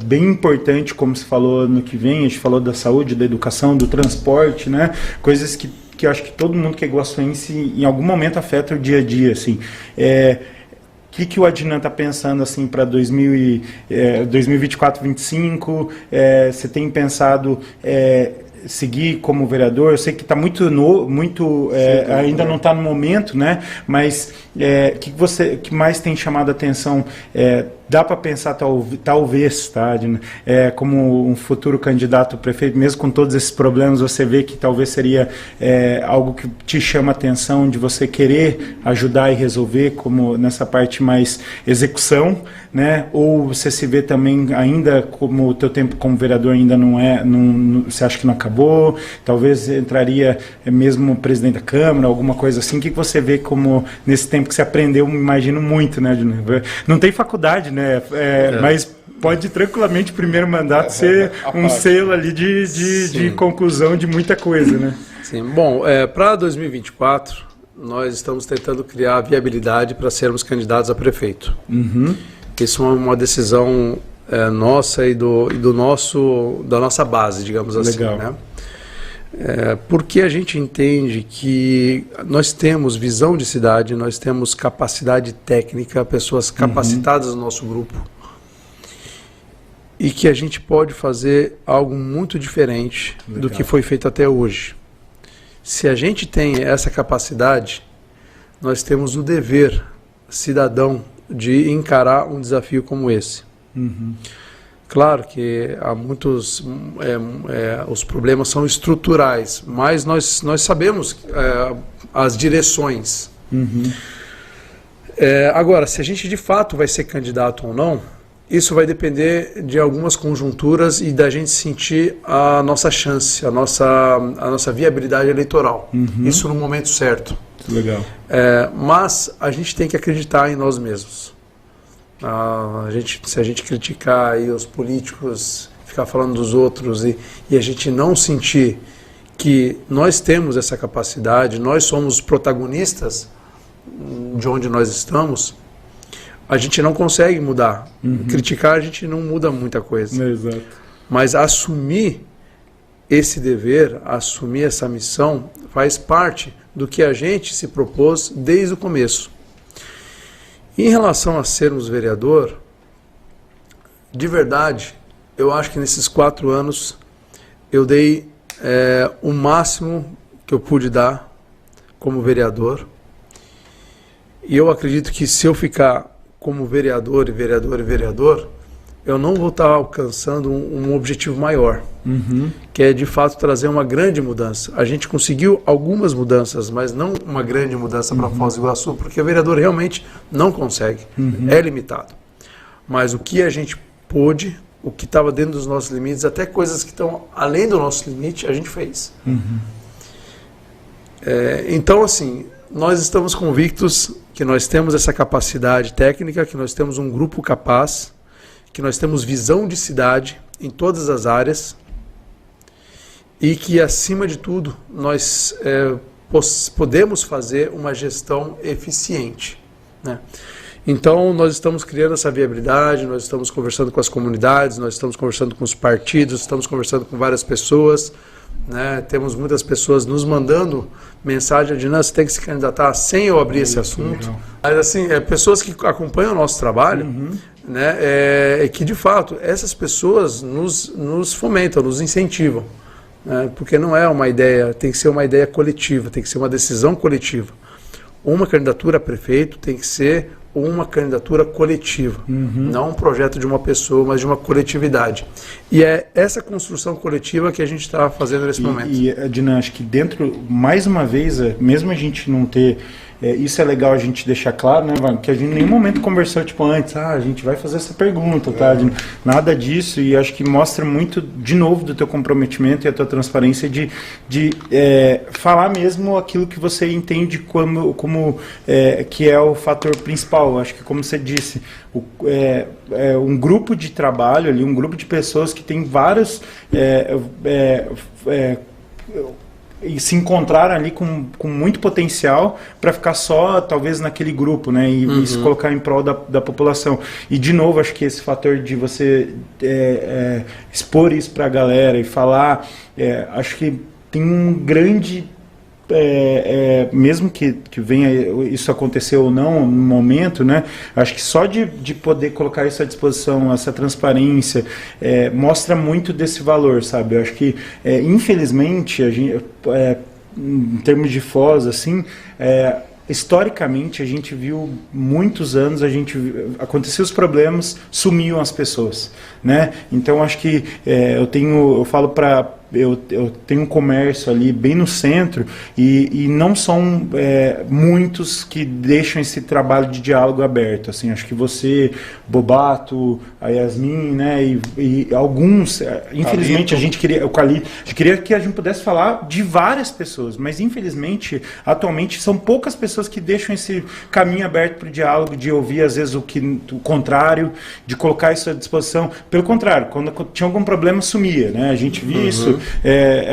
bem importante, como se falou ano que vem, a gente falou da saúde, da educação, do transporte, né, coisas que eu acho que todo mundo que é iguaçuense em algum momento afeta o dia a dia, assim. O que o Adnan está pensando assim para 2024, 2025? Você tem pensado seguir como vereador? Eu sei que está ainda não está no momento, né? Mas que mais tem chamado a atenção? Dá para pensar talvez, tá? Como um futuro candidato a prefeito, mesmo com todos esses problemas, você vê que talvez seria algo que te chama a atenção, de você querer ajudar e resolver, como nessa parte mais execução, né? Ou você se vê também ainda como o teu tempo como vereador ainda você acha que não acabou? Talvez entraria mesmo presidente da Câmara, alguma coisa assim. O que você vê como nesse tempo que você aprendeu, imagino muito, né? Não tem faculdade, né? Mas pode tranquilamente o primeiro mandato ser um selo ali de conclusão de muita coisa, né? Sim, bom, para 2024 nós estamos tentando criar viabilidade para sermos candidatos a prefeito. Uhum. Isso é uma decisão nossa e da nossa base, digamos assim. Legal. Né? Porque a gente entende que nós temos visão de cidade, nós temos capacidade técnica, pessoas capacitadas no nosso grupo, e que a gente pode fazer algo muito diferente do que foi feito até hoje. Se a gente tem essa capacidade, nós temos o dever cidadão de encarar um desafio como esse. Uhum. Claro que há muitos, os problemas são estruturais, mas nós sabemos as direções. Uhum. Agora, se a gente de fato vai ser candidato ou não, isso vai depender de algumas conjunturas e da gente sentir a nossa chance, a nossa viabilidade eleitoral. Uhum. Isso no momento certo. Legal. Mas a gente tem que acreditar em nós mesmos. Se a gente criticar aí os políticos, ficar falando dos outros e a gente não sentir que nós temos essa capacidade, nós somos protagonistas de onde nós estamos, a gente não consegue mudar. Uhum. Criticar a gente não muda muita coisa. Exato. Mas assumir esse dever, assumir essa missão, faz parte do que a gente se propôs desde o começo. Em relação a sermos vereador, de verdade, eu acho que nesses 4 anos eu dei o máximo que eu pude dar como vereador. E eu acredito que se eu ficar como vereador, eu não vou estar alcançando um objetivo maior, que é de fato trazer uma grande mudança. A gente conseguiu algumas mudanças, mas não uma grande mudança para Foz do Iguaçu, porque o vereador realmente não consegue, é limitado. Mas o que a gente pôde, o que estava dentro dos nossos limites, até coisas que estão além do nosso limite, a gente fez. Então, assim, nós estamos convictos que nós temos essa capacidade técnica, que nós temos um grupo capaz, que nós temos visão de cidade em todas as áreas e que, acima de tudo, nós podemos fazer uma gestão eficiente, né? Então, nós estamos criando essa viabilidade, nós estamos conversando com as comunidades, nós estamos conversando com os partidos, estamos conversando com várias pessoas, né? Temos muitas pessoas nos mandando mensagem de você tem que se candidatar sem eu abrir esse assunto. Legal. Mas assim, pessoas que acompanham o nosso trabalho, né? Que de fato essas pessoas nos fomentam, nos incentivam, né? Porque não é uma ideia, tem que ser uma ideia coletiva, tem que ser uma decisão coletiva. Uma candidatura a prefeito tem que ser uma candidatura coletiva, não um projeto de uma pessoa, mas de uma coletividade. E é essa construção coletiva que a gente está fazendo nesse momento. E, Adnan, acho que dentro, mais uma vez, mesmo a gente não ter... isso é legal a gente deixar claro, né, Wagner? Que a gente em nenhum momento conversou, tipo, antes, a gente vai fazer essa pergunta, tá? Nada disso, e acho que mostra muito, de novo, do teu comprometimento e a tua transparência de falar mesmo aquilo que você entende como que é o fator principal. Acho que, como você disse, um grupo de trabalho ali, um grupo de pessoas que tem vários... e se encontrar ali com muito potencial para ficar só, talvez, naquele grupo, né? E se colocar em prol da população. E, de novo, acho que esse fator de você expor isso para a galera e falar, acho que tem um grande mesmo que venha isso acontecer ou não no momento, né? Acho que só de poder colocar isso à disposição, essa transparência, mostra muito desse valor, sabe? Eu acho que, infelizmente, a gente, em termos de Foz, assim, historicamente a gente viu muitos anos, aconteciam os problemas, sumiam as pessoas, né? Então acho que eu tenho um comércio ali bem no centro e não são muitos que deixam esse trabalho de diálogo aberto. Assim, acho que você, Bobato, a Yasmin, né, e alguns, infelizmente a gente queria que a gente pudesse falar de várias pessoas, mas infelizmente atualmente são poucas pessoas que deixam esse caminho aberto para o diálogo, de ouvir às vezes o contrário, de colocar isso à disposição. Pelo contrário, quando tinha algum problema sumia, né? A gente via isso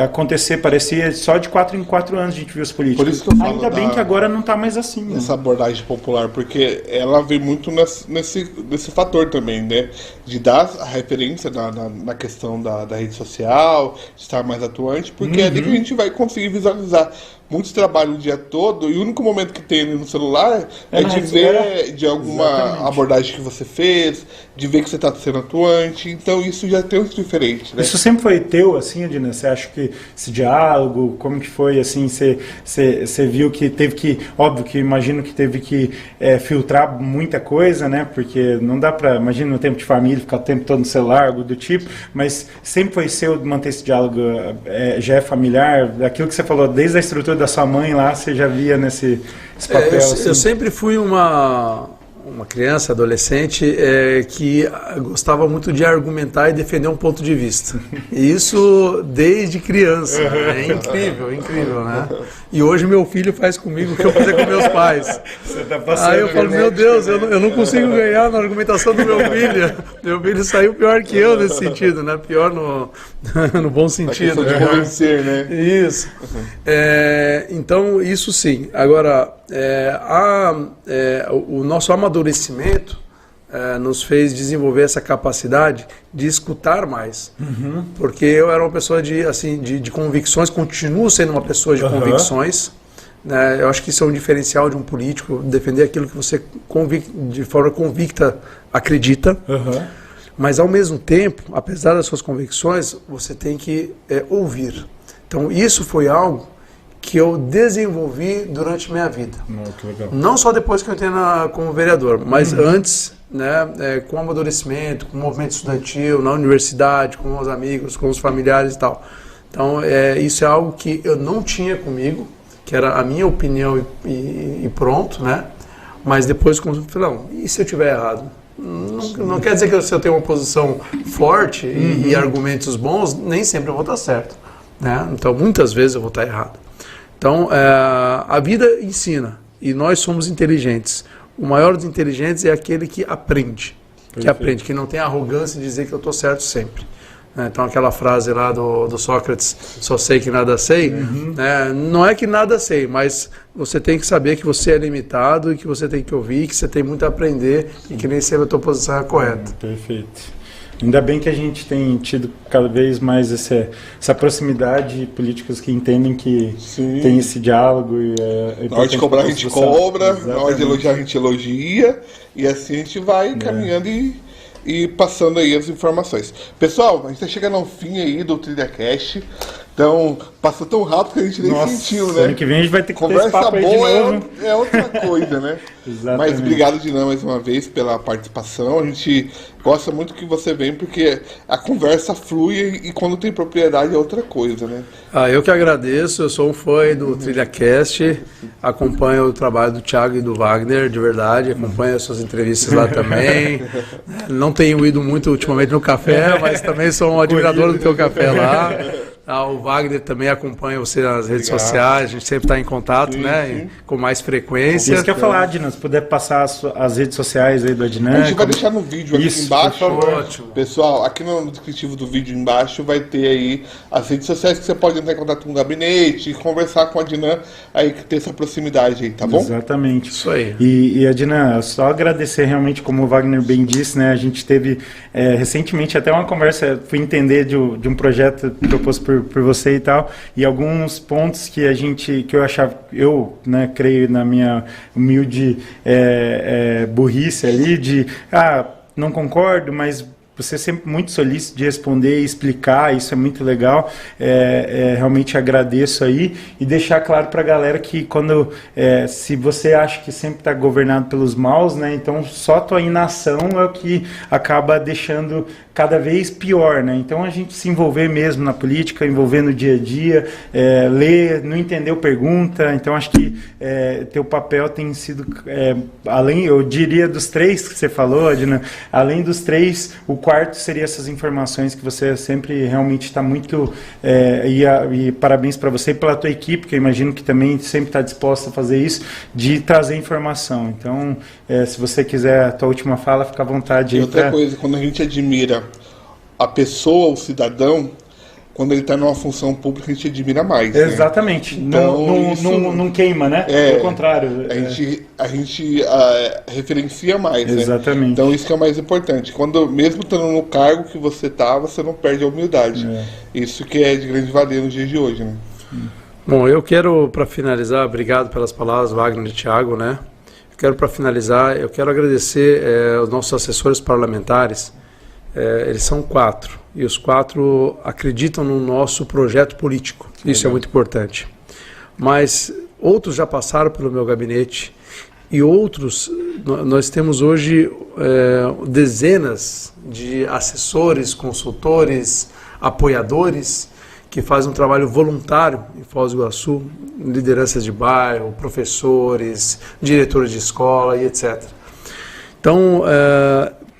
acontecer, parecia só de 4 em 4 anos a gente viu os políticos. Por isso que eu falo ainda bem que agora não está mais assim. Essa abordagem popular, porque ela vem muito nesse fator também, né? De dar a referência na questão da rede social, de estar mais atuante, porque é ali que a gente vai conseguir visualizar muitos trabalhos o dia todo, e o único momento que tem no celular é de ver de alguma abordagem que você fez, de ver que você está sendo atuante, então isso já tem um diferente, né? Isso sempre foi teu, assim, Adina? Você acha que esse diálogo, como que foi, assim, você viu que teve que, óbvio que imagino que teve que filtrar muita coisa, né, porque não dá pra, imagina no tempo de família, ficar o tempo todo no celular, algo do tipo, mas sempre foi seu manter esse diálogo, já é familiar, aquilo que você falou, desde a estrutura da sua mãe lá, você já via nesse papel? Eu sempre fui uma criança, adolescente, que gostava muito de argumentar e defender um ponto de vista. E isso desde criança. É incrível, né? E hoje meu filho faz comigo o que eu fazia com meus pais. Você tá passando. Aí eu falo, meu Deus, eu não consigo ganhar na argumentação do meu filho. Meu filho saiu pior que eu nesse sentido, né? Pior no bom sentido. De convencer, né? Isso. Então, isso sim. Agora, o nosso amadurecimento nos fez desenvolver essa capacidade de escutar mais. Porque eu era uma pessoa de convicções, continuo sendo uma pessoa de convicções. Né? Eu acho que isso é um diferencial de um político, defender aquilo que você de forma convicta acredita. Mas ao mesmo tempo, apesar das suas convicções, você tem que ouvir. Então isso foi algo que eu desenvolvi durante minha vida. Não só depois que eu entrei como vereador, mas antes, né, com amadurecimento, com o movimento estudantil, na universidade, com os amigos, com os familiares e tal. Então, isso é algo que eu não tinha comigo, que era a minha opinião e pronto, né? Mas depois, como eu falei, não, e se eu estiver errado? Não quer dizer que se eu tenho uma posição forte e argumentos bons, nem sempre eu vou estar certo, né? Então, muitas vezes eu vou estar errado. Então, a vida ensina, e nós somos inteligentes. O maior dos inteligentes é aquele que aprende, que não tem a arrogância de dizer que eu estou certo sempre. Então, aquela frase lá do Sócrates, só sei que nada sei, não é que nada sei, mas você tem que saber que você é limitado e que você tem que ouvir, que você tem muito a aprender e que nem sempre a tua posição é correta. Perfeito. Ainda bem que a gente tem tido cada vez mais essa proximidade de políticos que entendem que tem esse diálogo. Na hora de cobrar a gente cobra, na hora de elogiar a gente elogia, e assim a gente vai caminhando e passando aí as informações. Pessoal, a gente está chegando ao fim aí do TrilhaCast. Então, passou tão rápido que a gente nem sentiu, né? Ano que vem a gente vai ter que conversa ter esse papo aí boa de novo. É outra coisa, né? Exatamente. Mas obrigado, Dinan, mais uma vez pela participação. A gente gosta muito que você vem, porque a conversa flui e quando tem propriedade é outra coisa, né? Eu que agradeço, eu sou um fã do TrilhaCast, acompanho o trabalho do Thiago e do Wagner, de verdade, acompanho as suas entrevistas lá também. Não tenho ido muito ultimamente no café, mas também sou um admirador do teu café lá. O Wagner também acompanha você nas redes sociais, a gente sempre está em contato, com mais frequência. Isso que eu ia falar, Adnan, se puder passar as redes sociais aí do Adnan. A gente vai deixar no vídeo aqui embaixo. Por favor. Ótimo. Pessoal, aqui no descritivo do vídeo embaixo vai ter aí as redes sociais que você pode entrar em contato com o gabinete e conversar com a Adnan aí, que tem essa proximidade aí, tá bom? Exatamente. Isso aí. E Adnan, só agradecer realmente, como o Wagner bem disse, né? A gente teve recentemente até uma conversa, fui entender de um projeto proposto por por você e tal, e alguns pontos que eu achava, né, creio na minha humilde burrice ali, não concordo, mas você é sempre muito solícito de responder e explicar, isso é muito legal, realmente agradeço aí, e deixar claro para a galera que se você acha que sempre está governado pelos maus, né, então só a tua inação é o que acaba deixando cada vez pior, né? Então a gente se envolver mesmo na política, envolver no dia a dia, ler, não entendeu pergunta, então acho que teu papel tem sido, além, eu diria, dos 3 que você falou, Adnan, além dos 3, o quarto seria essas informações que você sempre realmente está muito, e parabéns para você e pela tua equipe, que eu imagino que também sempre está disposta a fazer isso, de trazer informação. Então, se você quiser a tua última fala, fica à vontade. E outra coisa, quando a gente admira a pessoa, o cidadão, quando ele está numa função pública, a gente admira mais. Exatamente. Né? Então, não queima, né? Pelo contrário. A gente referencia mais. Exatamente. Né? Então isso que é o mais importante. Mesmo estando no cargo que você está, você não perde a humildade. Isso que é de grande valia nos dias de hoje. Né? Bom, eu quero, para finalizar, obrigado pelas palavras, Wagner e Thiago, né? Para finalizar, eu quero agradecer aos nossos assessores parlamentares. Eles são 4 e os 4 acreditam no nosso projeto político. Isso é muito importante. Mas outros já passaram pelo meu gabinete e outros, nós temos hoje dezenas de assessores, consultores, apoiadores que fazem um trabalho voluntário em Foz do Iguaçu, lideranças de bairro, professores, diretores de escola e etc. Então,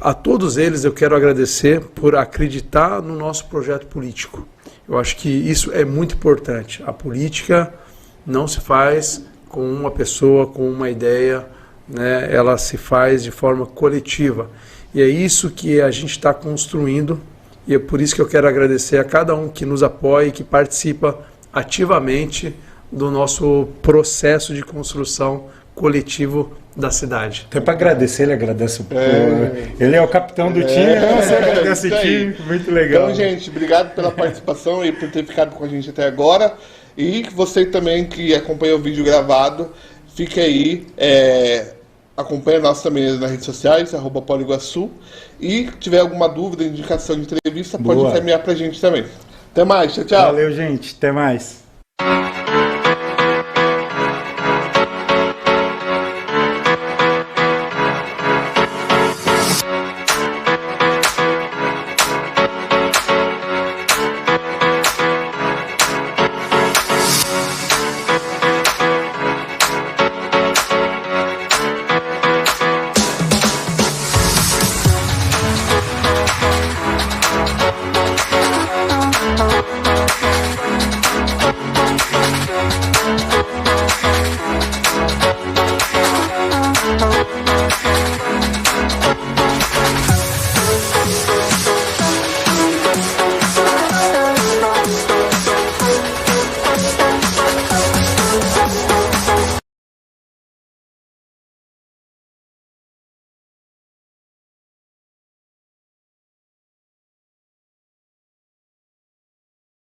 a todos eles eu quero agradecer por acreditar no nosso projeto político. Eu acho que isso é muito importante. A política não se faz com uma pessoa, com uma ideia, né? Ela se faz de forma coletiva. E é isso que a gente está construindo, e é por isso que eu quero agradecer a cada um que nos apoia e que participa ativamente do nosso processo de construção coletivo da cidade. Até para agradecer, ele agradece o povo. Ele é o capitão do time, você agradece o time, muito legal. Então, gente, obrigado pela participação e por ter ficado com a gente até agora. E você também que acompanha o vídeo gravado, fique aí, acompanha nós também nas redes sociais, @PoliGuaçu. E tiver alguma dúvida, indicação de entrevista, pode encaminhar pra gente também. Até mais, tchau, tchau. Valeu, gente, até mais.